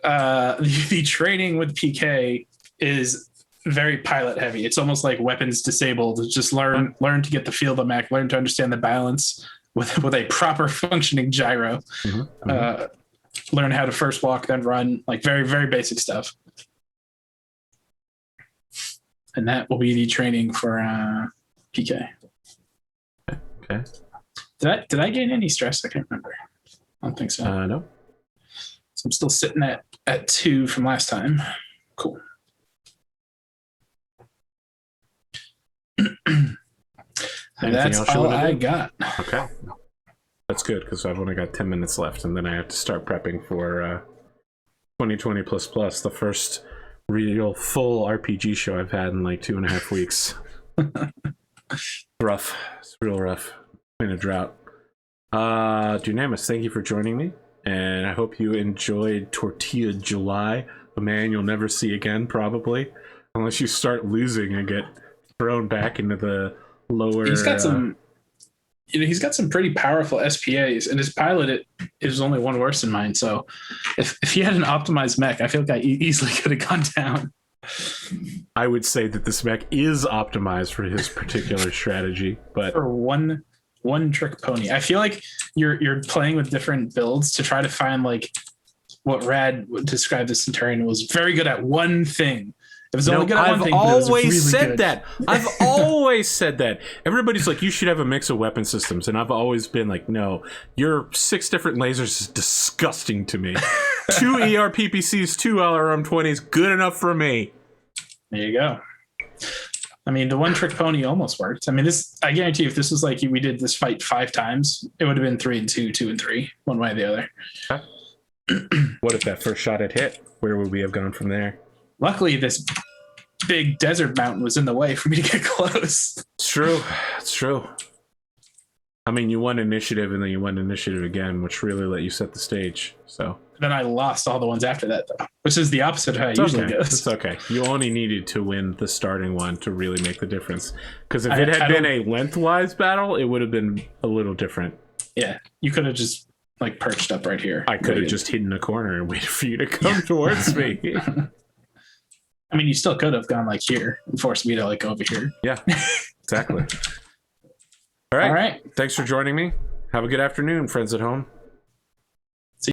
the training with PK is very pilot heavy. It's almost like weapons disabled. Just learn to get the feel of the mech, learn to understand the balance with a proper functioning gyro. Learn how to first walk, then run, like very, very basic stuff. And that will be the training for PK. Okay. Did I gain any stress? I can't remember. I don't think so. No. So I'm still sitting at 2 from last time. Cool. That's all I got. Okay. That's good, because I've only got 10 minutes left, and then I have to start prepping for 2020++, the first real full RPG show I've had in like 2.5 weeks. Rough. It's real rough. In a drought. Dunamis, thank you for joining me, and I hope you enjoyed Tortilla July, a man you'll never see again, probably, unless you start losing and get thrown back into the lower. He's got he's got some pretty powerful SPAs, and his pilot is only one worse than mine. So if he had an optimized mech, I feel like I easily could have gone down. I would say that this mech is optimized for his particular strategy, but for one trick pony. I feel like you're playing with different builds to try to find like what Rad would describe the Centurion was very good at one thing. It was only good at one thing. I've always said that. I've always said that. Everybody's like, you should have a mix of weapon systems, and I've always been like, no, your 6 different lasers is disgusting to me. 2 ERPPCs, 2 LRM-20s, good enough for me. There you go. I mean, the one trick pony almost worked. I mean, I guarantee you, if this was like we did this fight 5 times, it would have been 3 and 2, 2 and 3, one way or the other. What if that first shot had hit? Where would we have gone from there? Luckily, this big desert mountain was in the way for me to get close. It's true. It's true. I mean, you won initiative, and then you won initiative again, which really let you set the stage. So then I lost all the ones after that, though, which is the opposite of how it usually goes. It's okay. You only needed to win the starting one to really make the difference. Because if it had been a lengthwise battle, it would have been a little different. Yeah, you could have just like perched up right here. I could have just hidden a corner and waited for you to come towards me. I mean, you still could have gone like here and forced me to like go over here. Yeah, exactly. All right. Thanks for joining me. Have a good afternoon, friends at home.